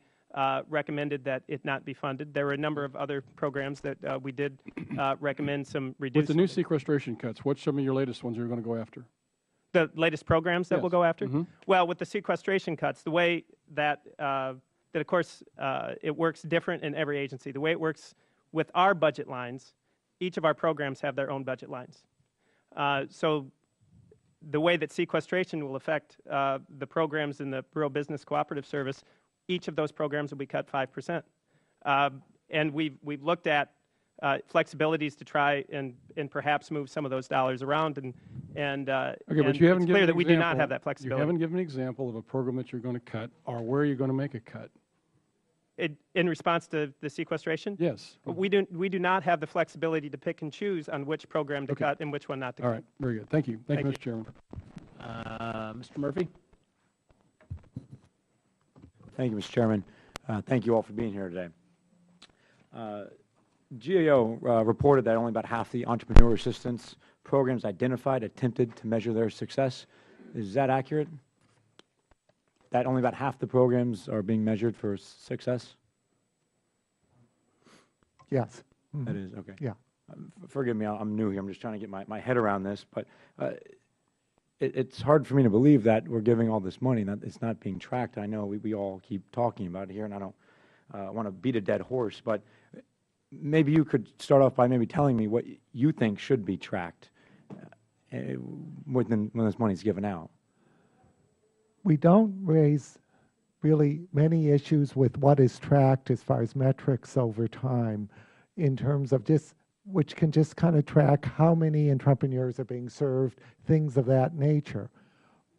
recommended that it not be funded. There were a number of other programs that we did recommend some reduced. With the new sequestration cuts, what's some of your latest ones you're going to go after? The latest programs that we'll go after? Mm-hmm. Well, with the sequestration cuts, the way that of course, it works different in every agency. The way it works with our budget lines, each of our programs have their own budget lines. So the way that sequestration will affect the programs in the Rural Business Cooperative Service, each of those programs will be cut 5%. And we've looked at flexibilities to try and perhaps move some of those dollars around. Okay, but you haven't it's clear that we do not have that flexibility. You haven't given an example of a program that you're going to cut or where you're going to make a cut. In response to the sequestration? Yes. We do not have the flexibility to pick and choose on which program to cut and which one not to cut. All right, very good. Thank you. Thank you, Mr. Chairman. Mr. Murphy? Thank you, Mr. Chairman. Thank you all for being here today. GAO reported that only about half the entrepreneur assistance programs identified attempted to measure their success. Is that accurate? That only about half the programs are being measured for success? Yes. Mm-hmm. That is, okay. Yeah. Forgive me, I'm new here. I'm just trying to get my head around this. But it's hard for me to believe that we're giving all this money and that it's not being tracked. I know we all keep talking about it here, and I don't want to beat a dead horse, but maybe you could start off by maybe telling me what you think should be tracked when this money is given out. We don't raise really many issues with what is tracked as far as metrics over time in terms of just which can just kind of track how many entrepreneurs are being served, things of that nature.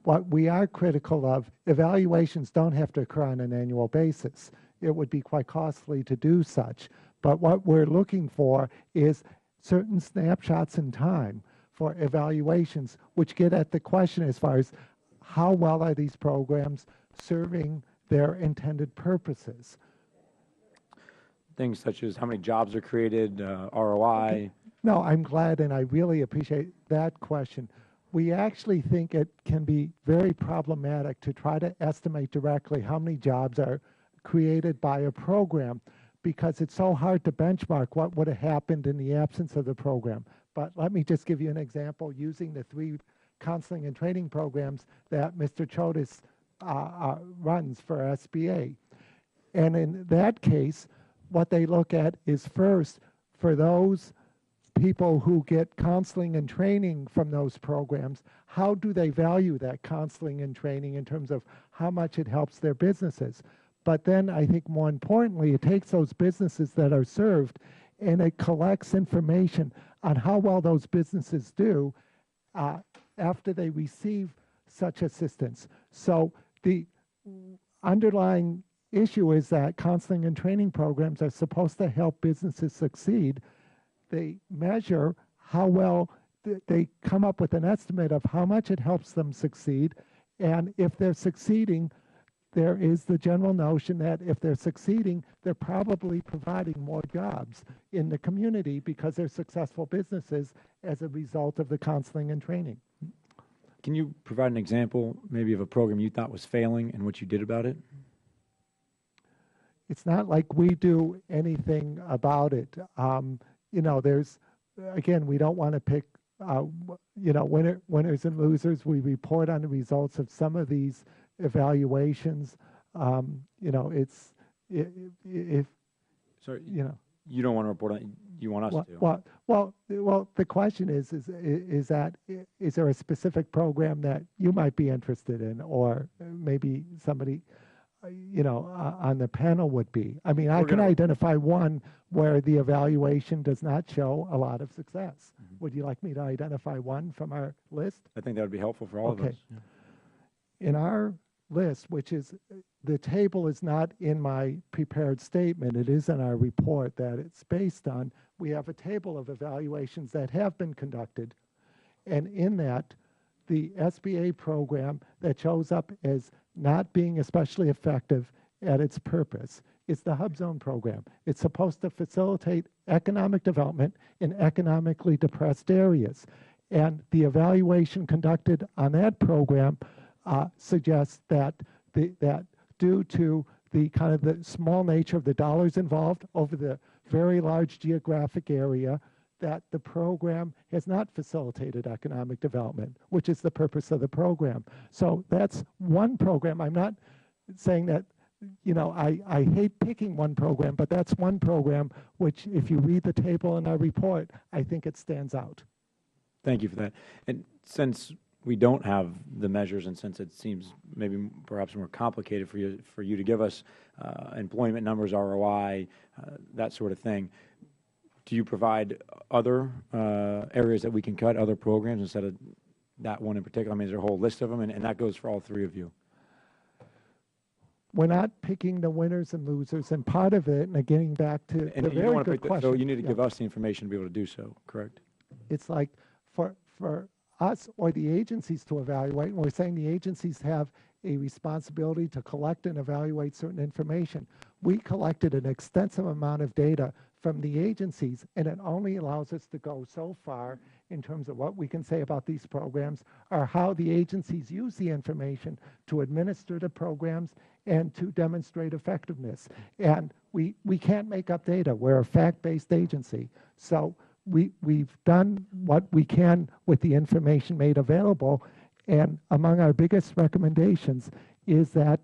What we are critical of, evaluations don't have to occur on an annual basis. It would be quite costly to do such. But what we're looking for is certain snapshots in time for evaluations, which get at the question as far as how well are these programs serving their intended purposes. Things such as how many jobs are created, ROI. Okay. No, I'm glad, and I really appreciate that question. We actually think it can be very problematic to try to estimate directly how many jobs are created by a program, because it's so hard to benchmark what would have happened in the absence of the program. But let me just give you an example using the 3 counseling and training programs that Mr. Chodes runs for SBA. And in that case, what they look at is first, for those people who get counseling and training from those programs, how do they value that counseling and training in terms of how much it helps their businesses? But then I think more importantly, it takes those businesses that are served and it collects information on how well those businesses do after they receive such assistance. So the underlying issue is that counseling and training programs are supposed to help businesses succeed. They measure how well, they come up with an estimate of how much it helps them succeed. And if they're succeeding, there is the general notion that if they're succeeding, they're probably providing more jobs in the community because they're successful businesses as a result of the counseling and training. Can you provide an example maybe of a program you thought was failing and what you did about it? It's not like we do anything about it. You know, there's, again, we don't want to pick, you know, winners and losers. We report on the results of some of these evaluations. You know, if Sorry, you know, you don't want to report on it. You want us to. Well, the question is there a specific program that you might be interested in, or maybe somebody, you know, on the panel would be? I mean, I can identify one where the evaluation does not show a lot of success. Mm-hmm. Would you like me to identify one from our list? I think that would be helpful for all of us. Yeah. In our list, which is, the table is not in my prepared statement, it is in our report that it's based on, we have a table of evaluations that have been conducted. And in that, the SBA program that shows up as not being especially effective at its purpose is the Hub Zone program. It's supposed to facilitate economic development in economically depressed areas. And the evaluation conducted on that program suggests that that due to the kind of the small nature of the dollars involved over the very large geographic area, that the program has not facilitated economic development, which is the purpose of the program. So that's one program. I'm not saying that, you know, I hate picking one program, but that's one program which, if you read the table in our report, I think it stands out. Thank you for that. And since we don't have the measures, and since it seems maybe perhaps more complicated for you to give us employment numbers, ROI, that sort of thing, do you provide other areas that we can cut, other programs instead of that one in particular? I mean, is there a whole list of them, and that goes for all 3 of you? We're not picking the winners and losers, and part of it, and getting back to the very good question. So you need to give us the information to be able to do so, correct? It's like for us or the agencies to evaluate, and we're saying the agencies have a responsibility to collect and evaluate certain information. We collected an extensive amount of data from the agencies, and it only allows us to go so far in terms of what we can say about these programs or how the agencies use the information to administer the programs and to demonstrate effectiveness. And we can't make up data. We're a fact-based agency. So we've done what we can with the information made available, and among our biggest recommendations is that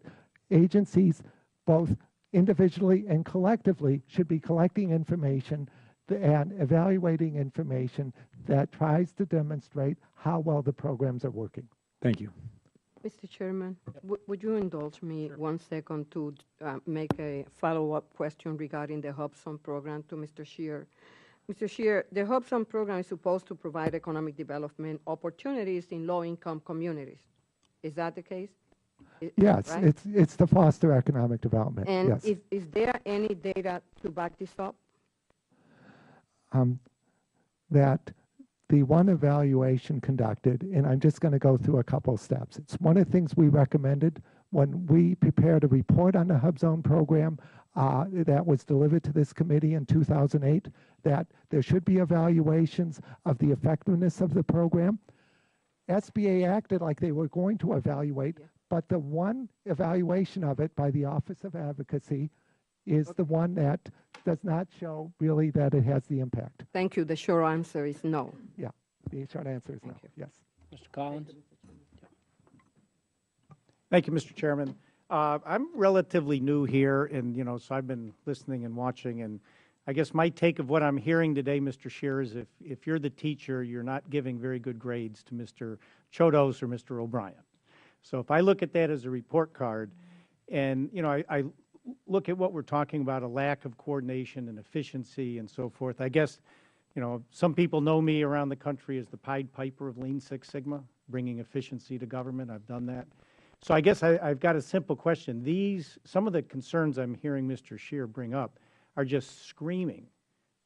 agencies, both individually and collectively, should be collecting information and evaluating information that tries to demonstrate how well the programs are working. Thank you. Mr. Chairman, would you indulge me 1 second to make a follow-up question regarding the Hub Zone program to Mr. Scheer? Mr. Scheer, the Hubzone program is supposed to provide economic development opportunities in low-income communities. Is that the case? Yes, right? it's to foster economic development. And Yes. is there any data to back this up? That the one evaluation conducted, and I'm just going to go through a couple steps. It's one of the things we recommended when we prepared a report on the HubZone program that was delivered to this committee in 2008, that there should be evaluations of the effectiveness of the program. SBA acted like they were going to evaluate, but the one evaluation of it by the Office of Advocacy is the one that does not show really that it has the impact. Thank you. The short answer is no. Yeah, the short answer is no. Yes. Mr. Collins? Thank you, Mr. Chairman. I'm relatively new here, and so I've been listening and watching, and I guess my take of what I'm hearing today, Mr. Scheer, is if you're the teacher, you're not giving very good grades to Mr. Chodos or Mr. O'Brien. So if I look at that as a report card, and I look at what we're talking about, a lack of coordination and efficiency and so forth, I guess some people know me around the country as the Pied Piper of Lean Six Sigma, bringing efficiency to government. I've done that. So I guess I've got a simple question. Some of the concerns I'm hearing Mr. Scheer bring up are just screaming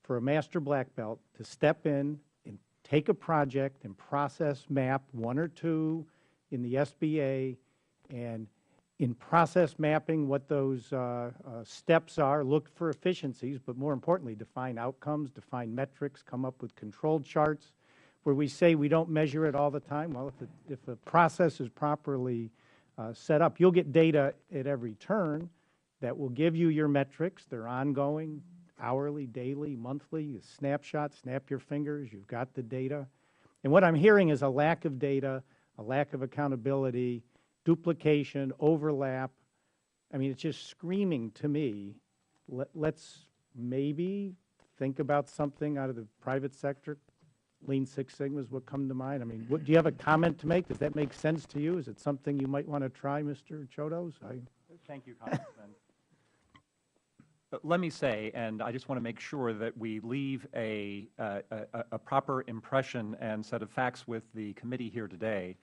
for a master black belt to step in and take a project and process map one or two in the SBA, and in process mapping what those steps are, look for efficiencies, but more importantly, define outcomes, define metrics, come up with controlled charts where we say we don't measure it all the time. Well, if a process is properly set up, you'll get data at every turn that will give you your metrics. They're ongoing, hourly, daily, monthly, a snapshot, snap your fingers, you've got the data. And what I'm hearing is a lack of data, a lack of accountability, duplication, overlap. I mean, it's just screaming to me, let's maybe think about something out of the private sector. Lean Six Sigma is what come to mind. I mean, do you have a comment to make? Does that make sense to you? Is it something you might want to try, Mr. Chodos? Thank you, Congressman. Let me say, and I just want to make sure that we leave a proper impression and set of facts with the committee here today.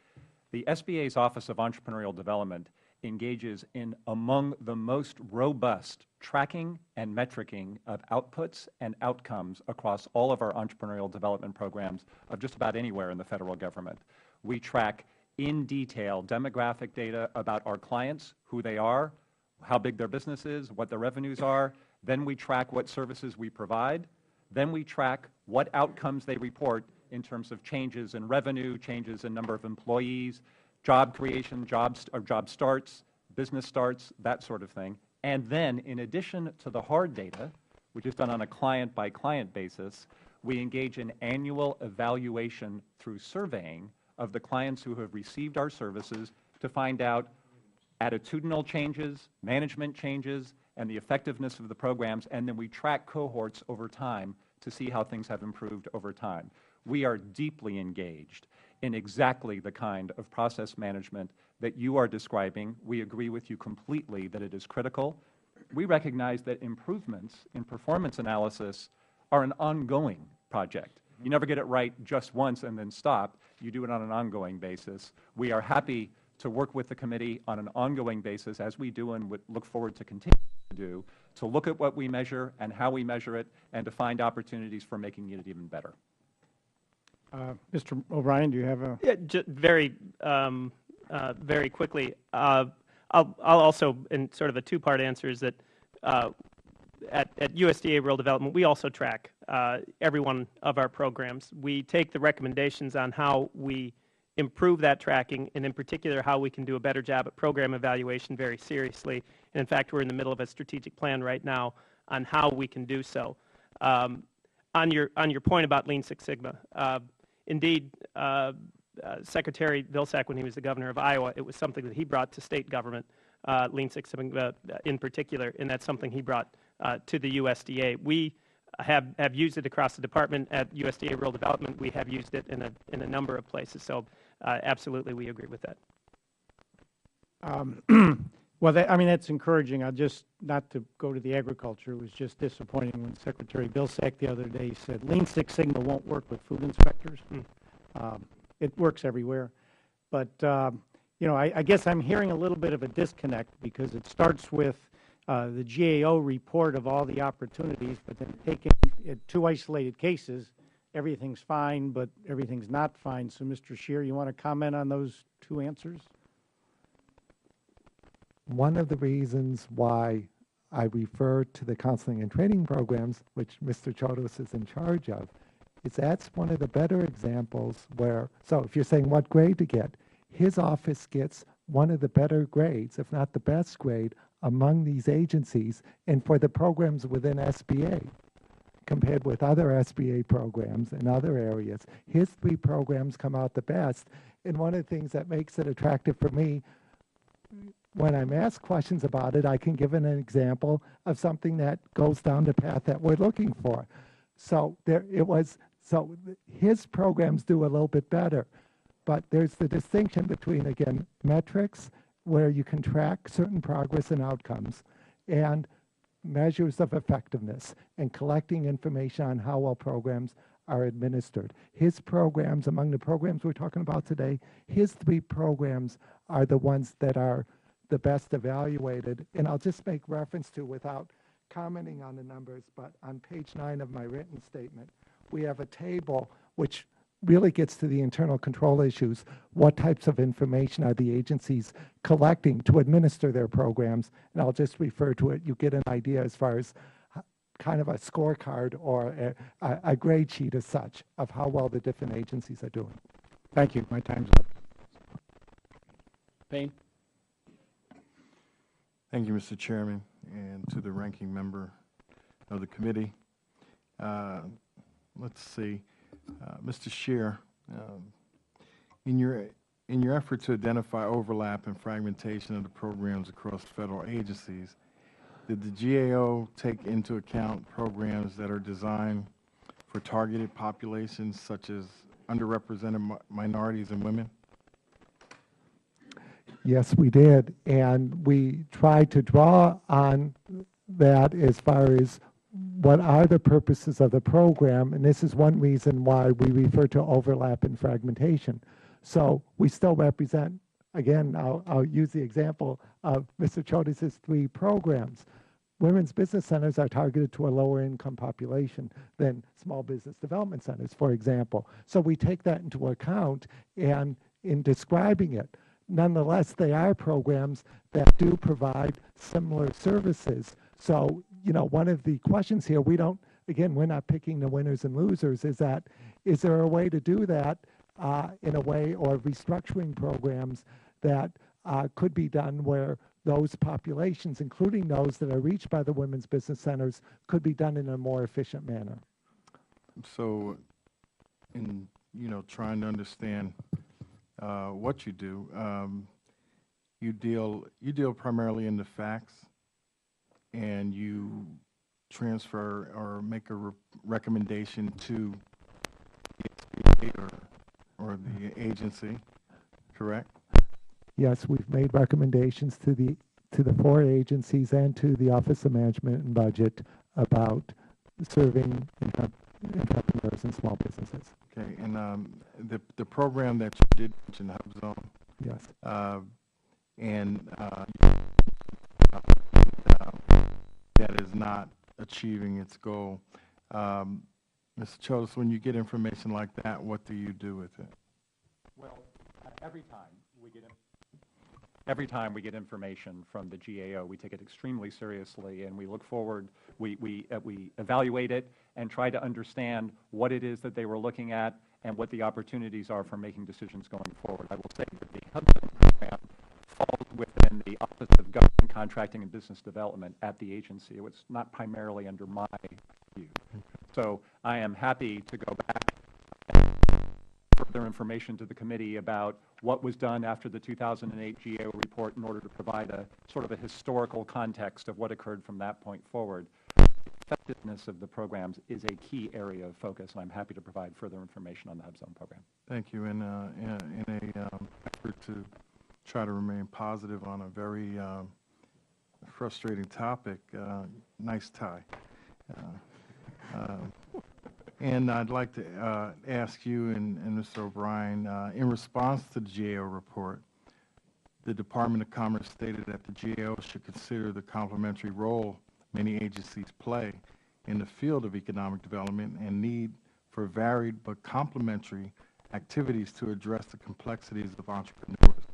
The SBA's Office of Entrepreneurial Development engages in among the most robust tracking and metricing of outputs and outcomes across all of our entrepreneurial development programs of just about anywhere in the federal government. We track in detail demographic data about our clients, who they are, how big their business is, what their revenues are. Then we track what services we provide. Then we track what outcomes they report in terms of changes in revenue, changes in number of employees, job creation, job starts, business starts, that sort of thing. And then, in addition to the hard data, which is done on a client-by-client basis, we engage in annual evaluation through surveying of the clients who have received our services to find out attitudinal changes, management changes, and the effectiveness of the programs, and then we track cohorts over time to see how things have improved over time. We are deeply engaged in exactly the kind of process management that you are describing. We agree with you completely that it is critical. We recognize that improvements in performance analysis are an ongoing project. You never get it right just once and then stop. You do it on an ongoing basis. We are happy to work with the committee on an ongoing basis, as we do and would look forward to continue to do, to look at what we measure and how we measure it, and to find opportunities for making it even better. Mr. O'Brien, do you have a? Yeah, very quickly. I'll also, in sort of a two-part answer, is that at USDA Rural Development, we also track every one of our programs. We take the recommendations on how we improve that tracking, and in particular, how we can do a better job at program evaluation very seriously. And in fact, we're in the middle of a strategic plan right now on how we can do so. On your point about Lean Six Sigma, indeed, Secretary Vilsack, when he was the governor of Iowa, it was something that he brought to state government, Lean Six Sigma in particular, and that's something he brought to the USDA. We have used it across the department at USDA Rural Development. We have used it in a number of places. So absolutely, we agree with that. Well, I mean, that's encouraging. I'll just, not to go to the agriculture, it was just disappointing when Secretary Vilsack the other day said Lean Six Sigma won't work with food inspectors. It works everywhere. But, you know, I guess I'm hearing a little bit of a disconnect because it starts with the GAO report of all the opportunities, but then taking two isolated cases, everything's fine, but everything's not fine. So, Mr. Scheer, you want to comment on those two answers? One of the reasons why I refer to the counseling and training programs, which Mr. Chodos is in charge of, is that's one of the better examples where, so if you're saying what grade to get, his office gets one of the better grades, if not the best grade, among these agencies and for the programs within SBA. Compared with other SBA programs in other areas, his 3 programs come out the best. And one of the things that makes it attractive for me, when I'm asked questions about it, I can give an example of something that goes down the path that we're looking for. So so his programs do a little bit better, but there's the distinction between, again, metrics, where you can track certain progress and outcomes, and measures of effectiveness and collecting information on how well programs are administered. His programs, among the programs we're talking about today, his 3 programs are the ones that are the best evaluated. And I'll just make reference to, without commenting on the numbers, but on page 9 of my written statement, we have a table which really gets to the internal control issues. What types of information are the agencies collecting to administer their programs? And I'll just refer to it. You get an idea as far as kind of a scorecard or a grade sheet as such of how well the different agencies are doing. Thank you. My time's up. Payne? Thank you, Mr. Chairman, and to the ranking member of the committee. Let's see. Mr. Scheer, in your effort to identify overlap and fragmentation of the programs across federal agencies, did the GAO take into account programs that are designed for targeted populations such as underrepresented minorities and women? Yes, we did, and we tried to draw on that as far as what are the purposes of the program, and this is one reason why we refer to overlap and fragmentation. So we still represent, again, I'll use the example of Mr. Chodes' 3 programs. Women's business centers are targeted to a lower income population than small business development centers, for example. So we take that into account, and in describing it, nonetheless, they are programs that do provide similar services. So, you know, one of the questions here, we're not picking the winners and losers, is there a way to do that in a way, or restructuring programs that could be done where those populations, including those that are reached by the women's business centers, could be done in a more efficient manner? So, in trying to understand what you do, you deal primarily in the facts, and you transfer or make a recommendation to the SBA or the agency, correct? Yes, we've made recommendations to the 4 agencies and to the Office of Management and Budget about serving entrepreneurs and small businesses. Okay, and the program that you did mention, HubZone, Yes. That is not achieving its goal. Mr. Chodes, when you get information like that, what do you do with it? Well, every time we get information from the GAO, we take it extremely seriously, and we look forward, we evaluate it and try to understand what it is that they were looking at and what the opportunities are for making decisions going forward. I will say that the HubZone program falls within the Office of Government Contracting and Business Development at the agency. It was not primarily under my view. So I am happy to go back and further information to the committee about what was done after the 2008 GAO report in order to provide a sort of a historical context of what occurred from that point forward. The effectiveness of the programs is a key area of focus, and I'm happy to provide further information on the HubZone program. Thank you. In a effort to try to remain positive on a very frustrating topic. Nice tie. And I'd like to ask you and Mr. O'Brien, in response to the GAO report, the Department of Commerce stated that the GAO should consider the complementary role many agencies play in the field of economic development and need for varied but complementary activities to address the complexities of entrepreneurs.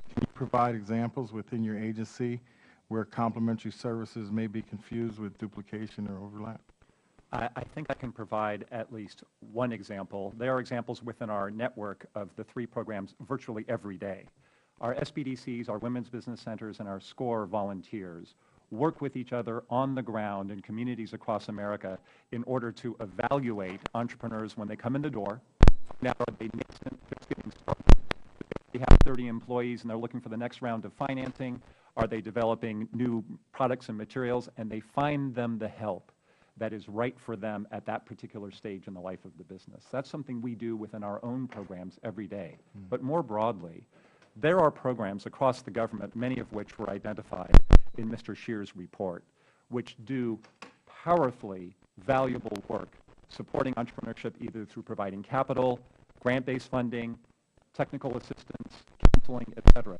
Can you provide examples within your agency where complementary services may be confused with duplication or overlap? I think I can provide at least one example. There are examples within our network of the 3 programs virtually every day. Our SBDCs, our Women's Business Centers, and our SCORE volunteers work with each other on the ground in communities across America in order to evaluate entrepreneurs when they come in the door. Now, are they nascent, just getting started? They have 30 employees and they're looking for the next round of financing. Are they developing new products and materials? And they find them the help that is right for them at that particular stage in the life of the business. That's something we do within our own programs every day. But more broadly, there are programs across the government, many of which were identified in Mr. Scheer's report, which do powerfully valuable work supporting entrepreneurship either through providing capital, grant-based funding, technical assistance, counseling, et cetera.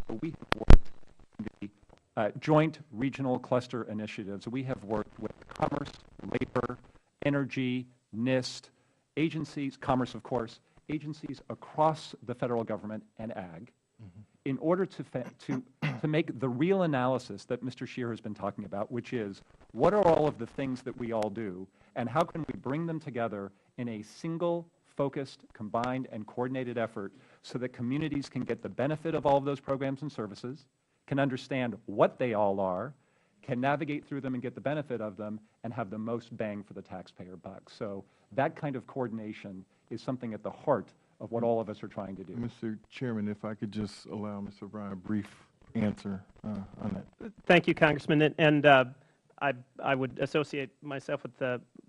So we have worked in the joint regional cluster initiatives. We have worked with Commerce, Labor, Energy, NIST, agencies, Commerce, of course, agencies across the federal government and ag in order to make the real analysis that Mr. Scheer has been talking about, which is what are all of the things that we all do and how can we bring them together in a single, focused, combined, and coordinated effort so that communities can get the benefit of all of those programs and services, can understand what they all are, can navigate through them and get the benefit of them, and have the most bang for the taxpayer buck. So that kind of coordination is something at the heart of what all of us are trying to do. Mr. Chairman, if I could just allow Mr. O'Brien a brief answer on that. Thank you, Congressman. And I would associate myself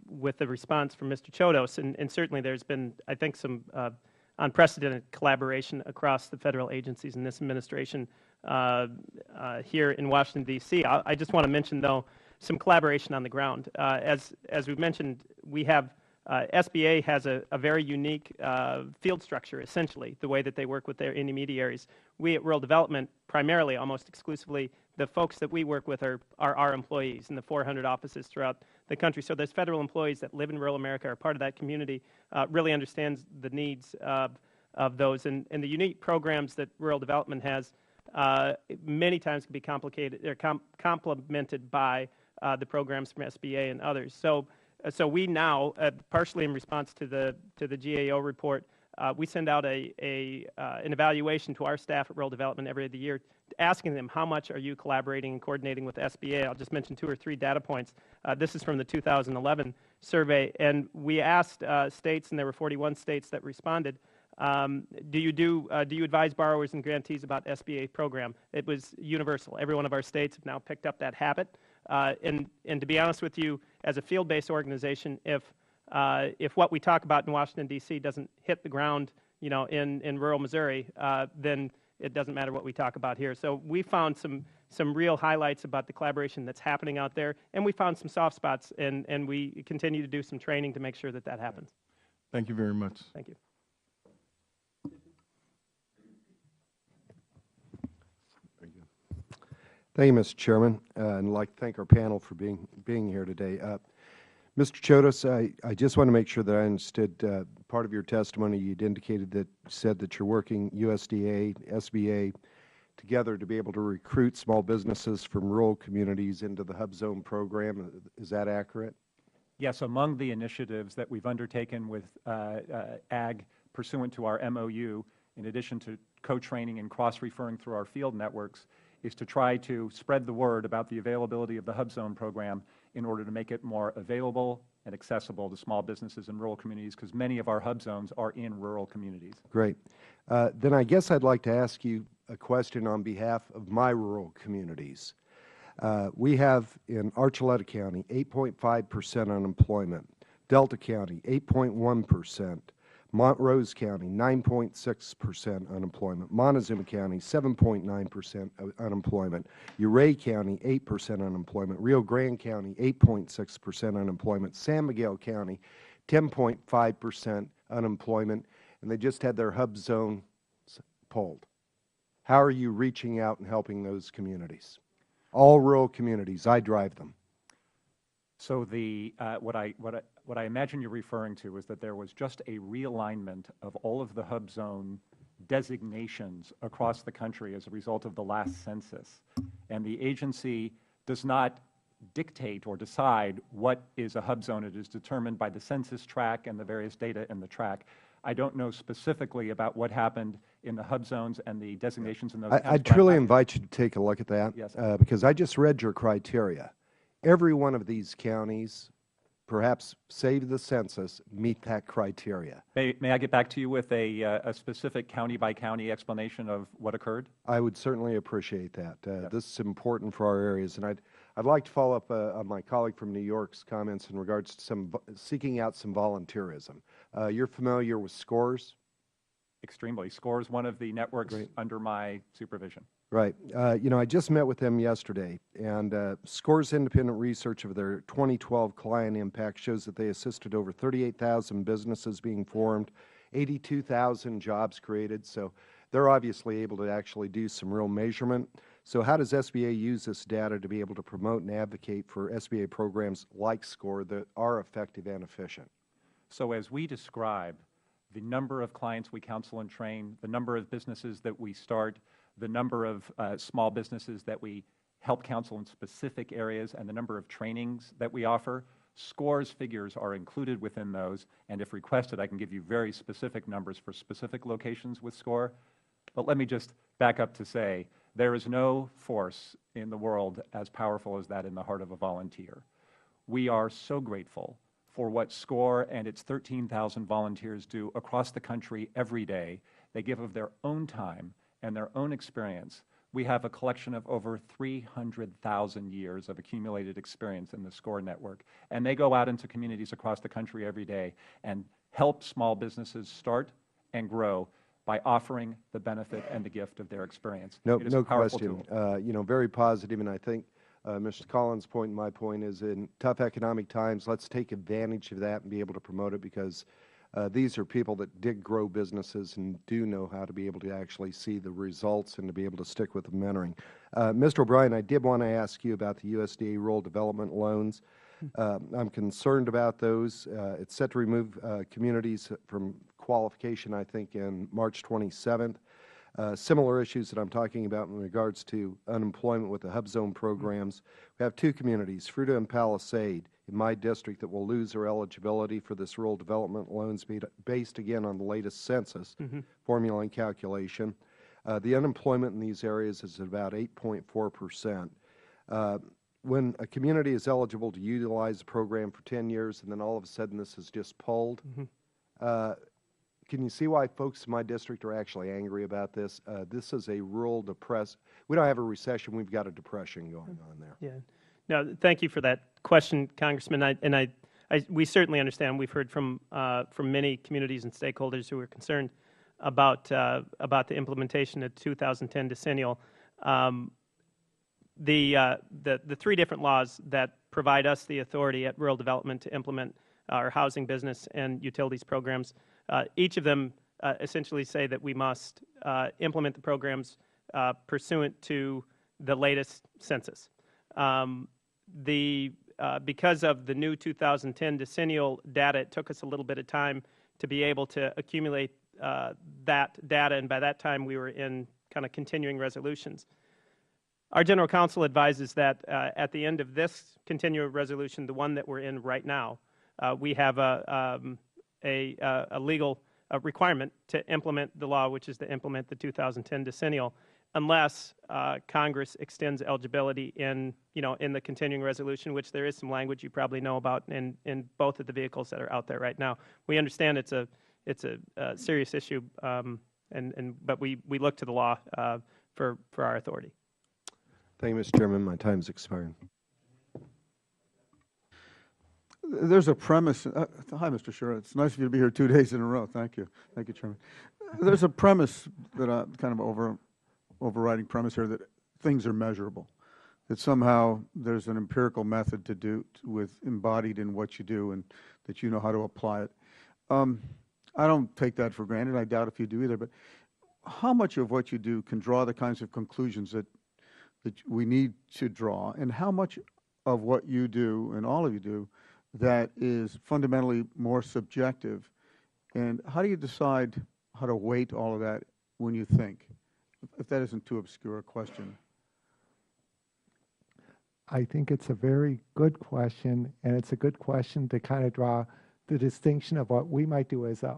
with the response from Mr. Chodos. And certainly there's been, I think, some unprecedented collaboration across the federal agencies in this administration here in Washington, D.C. I just want to mention, though, some collaboration on the ground. As we've mentioned, we have SBA has a very unique field structure, essentially, the way that they work with their intermediaries. We at Rural Development, primarily, almost exclusively, the folks that we work with are our employees in the 400 offices throughout the country. So there's federal employees that live in rural America, are part of that community, really understands the needs of those. And the unique programs that Rural Development has many times can be complicated. They're complemented by the programs from SBA and others. So we now, partially in response to the GAO report, we send out an evaluation to our staff at Rural Development every other year, asking them how much are you collaborating and coordinating with SBA. I'll just mention 2 or 3 data points. This is from the 2011 survey, and we asked states, and there were 41 states that responded. Do you advise borrowers and grantees about SBA program? It was universal. Every one of our states have now picked up that habit. And to be honest with you, as a field-based organization, if what we talk about in Washington, D.C. doesn't hit the ground, in rural Missouri, then it doesn't matter what we talk about here. So we found some real highlights about the collaboration that's happening out there, and we found some soft spots, and we continue to do some training to make sure that that happens. Thank you very much. Thank you. Thank you, Mr. Chairman, and I'd like to thank our panel for being here today. Mr. Chodos, I just want to make sure that I understood part of your testimony. You'd said that you're working USDA, SBA together to be able to recruit small businesses from rural communities into the Hub Zone program. Is that accurate? Yes, among the initiatives that we've undertaken with ag pursuant to our MOU, in addition to co-training and cross-referring through our field networks, is to try to spread the word about the availability of the Hub Zone program in order to make it more available and accessible to small businesses in rural communities, because many of our Hub Zones are in rural communities. Great. Then I guess I'd like to ask you a question on behalf of my rural communities. We have in Archuleta County 8.5% unemployment, Delta County 8.1%, Montrose County, 9.6% unemployment. Montezuma County, 7.9% unemployment. Ouray County, 8% unemployment. Rio Grande County, 8.6% unemployment. San Miguel County, 10.5% unemployment. And they just had their hub zone polled. How are you reaching out and helping those communities? All rural communities. I drive them. So what I imagine you're referring to is that there was just a realignment of all of the hub zone designations across the country as a result of the last census. And the agency does not dictate or decide what is a hub zone. It is determined by the census tract and the various data in the tract. I don't know specifically about what happened in the hub zones and the designations in those counties. I truly invite you to take a look at that. Yes. Because I just read your criteria. Every one of these counties, perhaps save the census, meet that criteria. May I get back to you with a specific county-by-county explanation of what occurred? I would certainly appreciate that. Yep. This is important for our areas, and I'd like to follow up on my colleague from New York's comments in regards to seeking out some volunteerism. You're familiar with SCORES? Extremely. SCORE is one of the networks Great. under my supervision. Right. You know, I just met with them yesterday, and SCORE's independent research of their 2012 client impact shows that they assisted over 38,000 businesses being formed, 82,000 jobs created. So they're obviously able to actually do some real measurement. So how does SBA use this data to be able to promote and advocate for SBA programs like SCORE that are effective and efficient? So as we describe the number of clients we counsel and train, the number of businesses that we start, the number of small businesses that we help counsel in specific areas, and the number of trainings that we offer, SCORE's figures are included within those, and if requested, I can give you very specific numbers for specific locations with SCORE. But let me just back up to say, there is no force in the world as powerful as that in the heart of a volunteer. We are so grateful for what SCORE and its 13,000 volunteers do across the country every day. They give of their own time and their own experience. We have a collection of over 300,000 years of accumulated experience in the SCORE network. And they go out into communities across the country every day and help small businesses start and grow by offering the benefit and the gift of their experience. No, It is no a powerful question. tool. You know, very positive, and I think Mr. Collins' point and my point is in tough economic times, let's take advantage of that and be able to promote it, because these are people that did grow businesses and do know how to be able to actually see the results and to be able to stick with the mentoring. Mr. O'Brien, I did want to ask you about the USDA rural development loans. I'm concerned about those. It's set to remove communities from qualification, I think, in March 27th. Similar issues that I'm talking about in regards to unemployment with the hub zone programs. We have two communities, Fruita and Palisade, in my district, that will lose their eligibility for this rural development loans based, again, on the latest census formula and calculation. The unemployment in these areas is about 8.4%. When a community is eligible to utilize the program for 10 years and then all of a sudden this is just pulled, can you see why folks in my district are actually angry about this? This is a rural we don't have a recession, we've got a depression going on there. Yeah. No, thank you for that question, Congressman. We certainly understand. We've heard from many communities and stakeholders who are concerned about the implementation of 2010 decennial. The three different laws that provide us the authority at rural development to implement our housing, business, and utilities programs, each of them essentially say that we must implement the programs pursuant to the latest census. Because of the new 2010 decennial data, it took us a little bit of time to be able to accumulate that data, and by that time we were in kind of continuing resolutions. Our general counsel advises that at the end of this continuing resolution, the one that we're in right now, we have a legal requirement to implement the law, which is to implement the 2010 decennial, unless Congress extends eligibility in the continuing resolution, which there is some language you probably know about in both of the vehicles that are out there right now. We understand it's a serious issue, but we look to the law for our authority. Thank you, Mr. Chairman. My time's expiring. There's a premise. Hi, Mr. Scherer. It's nice of you to be here 2 days in a row. Thank you. Thank you, Chairman. There's a premise that kind of overriding premise here that things are measurable, that somehow there's an empirical method to do with embodied in what you do and that you know how to apply it. I don't take that for granted. I doubt if you do either. But how much of what you do can draw the kinds of conclusions that we need to draw, and how much of what you do and all of you do that is fundamentally more subjective? And how do you decide how to weight all of that when you think, if that isn't too obscure a question? I think it's a very good question, and it's a good question to kind of draw the distinction of what we might do as a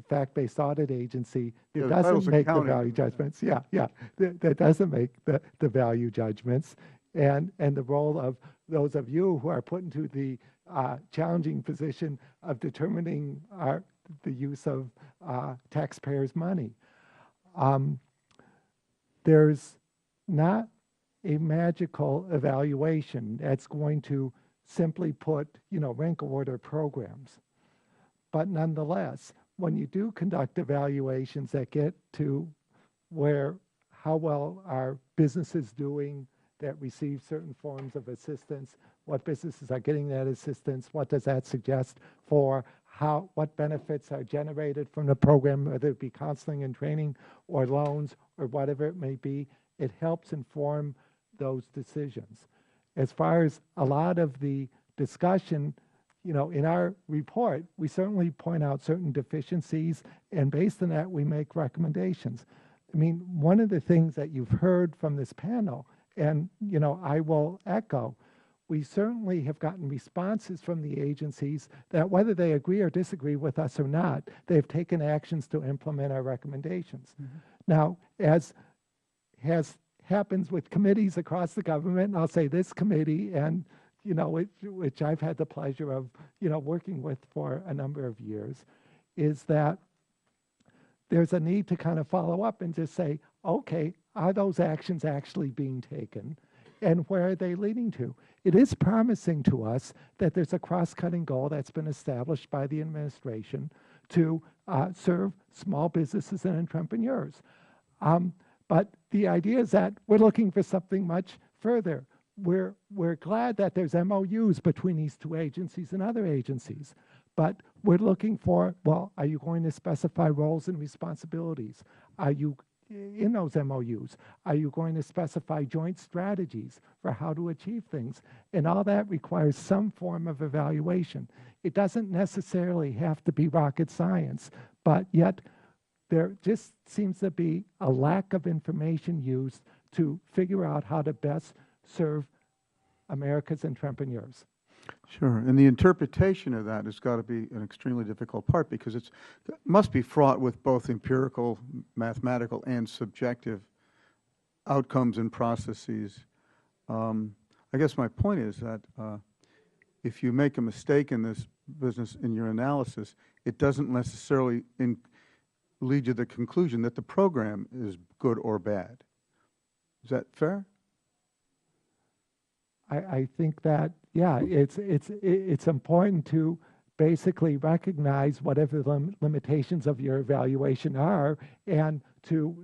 fact-based audit agency that doesn't make the value judgments. That doesn't make the value judgments, and the role of those of you who are put into the challenging position of determining the use of taxpayers' money. There's not a magical evaluation that's going to simply put, rank order programs. But nonetheless, when you do conduct evaluations that get to how well are businesses doing that receive certain forms of assistance, what businesses are getting that assistance, what does that suggest for what benefits are generated from the program, whether it be counseling and training or loans or whatever it may be, it helps inform those decisions. As far as a lot of the discussion, in our report, we certainly point out certain deficiencies, and based on that, we make recommendations. I mean, one of the things that you've heard from this panel, and, I will echo, we certainly have gotten responses from the agencies that whether they agree or disagree with us or not, they've taken actions to implement our recommendations. Now, as happens with committees across the government, and I'll say this committee, and which I've had the pleasure of working with for a number of years, is that there's a need to kind of follow up and just say, okay, are those actions actually being taken, and where are they leading to? It is promising to us that there's a cross-cutting goal that's been established by the administration to serve small businesses and entrepreneurs. But the idea is that we're looking for something much further. We're glad that there's MOUs between these two agencies and other agencies, but we're looking for, well, are you going to specify roles and responsibilities? Are you in those MOUs? Are you going to specify joint strategies for how to achieve things? And all that requires some form of evaluation. It doesn't necessarily have to be rocket science, but yet there just seems to be a lack of information used to figure out how to best serve America's entrepreneurs. Sure, and the interpretation of that has got to be an extremely difficult part, because it must be fraught with both empirical, mathematical, and subjective outcomes and processes. I guess my point is that if you make a mistake in this business in your analysis, it doesn't necessarily lead you to the conclusion that the program is good or bad. Is that fair? I think that, yeah, it's important to basically recognize whatever the limitations of your evaluation are, and to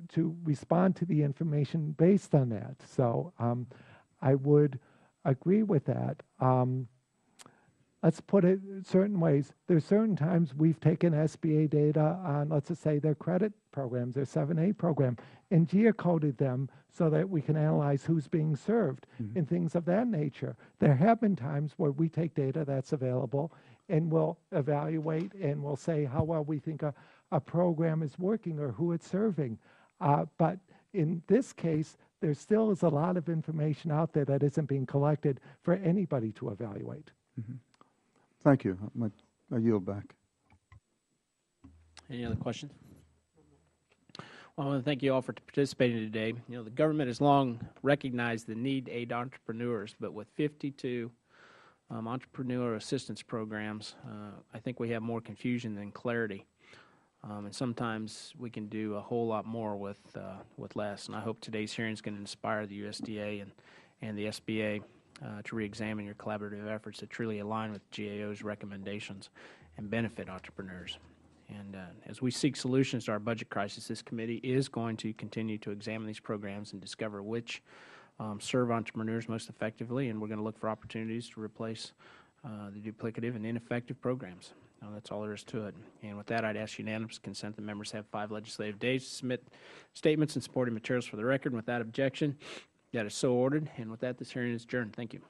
respond to the information based on that. So I would agree with that. Let's put it certain ways. There's certain times we've taken SBA data on, let's just say, their credit programs, their 7A program, and geocoded them so that we can analyze who's being served and things of that nature. There have been times where we take data that's available and we'll evaluate and we'll say how well we think a program is working or who it's serving. But in this case, there still is a lot of information out there that isn't being collected for anybody to evaluate. Thank you. I yield back. Any other questions? Well, I want to thank you all for participating today. The government has long recognized the need to aid entrepreneurs, but with 52 entrepreneurial assistance programs, I think we have more confusion than clarity. And sometimes we can do a whole lot more with less. And I hope today's hearing is going to inspire the USDA and the SBA to reexamine your collaborative efforts that truly align with GAO's recommendations and benefit entrepreneurs. And as we seek solutions to our budget crisis, this committee is going to continue to examine these programs and discover which serve entrepreneurs most effectively, and we're going to look for opportunities to replace the duplicative and ineffective programs. That's all there is to it. And with that, I'd ask unanimous consent that members have 5 legislative days to submit statements and supporting materials for the record. And without objection, that is so ordered. And with that, this hearing is adjourned. Thank you.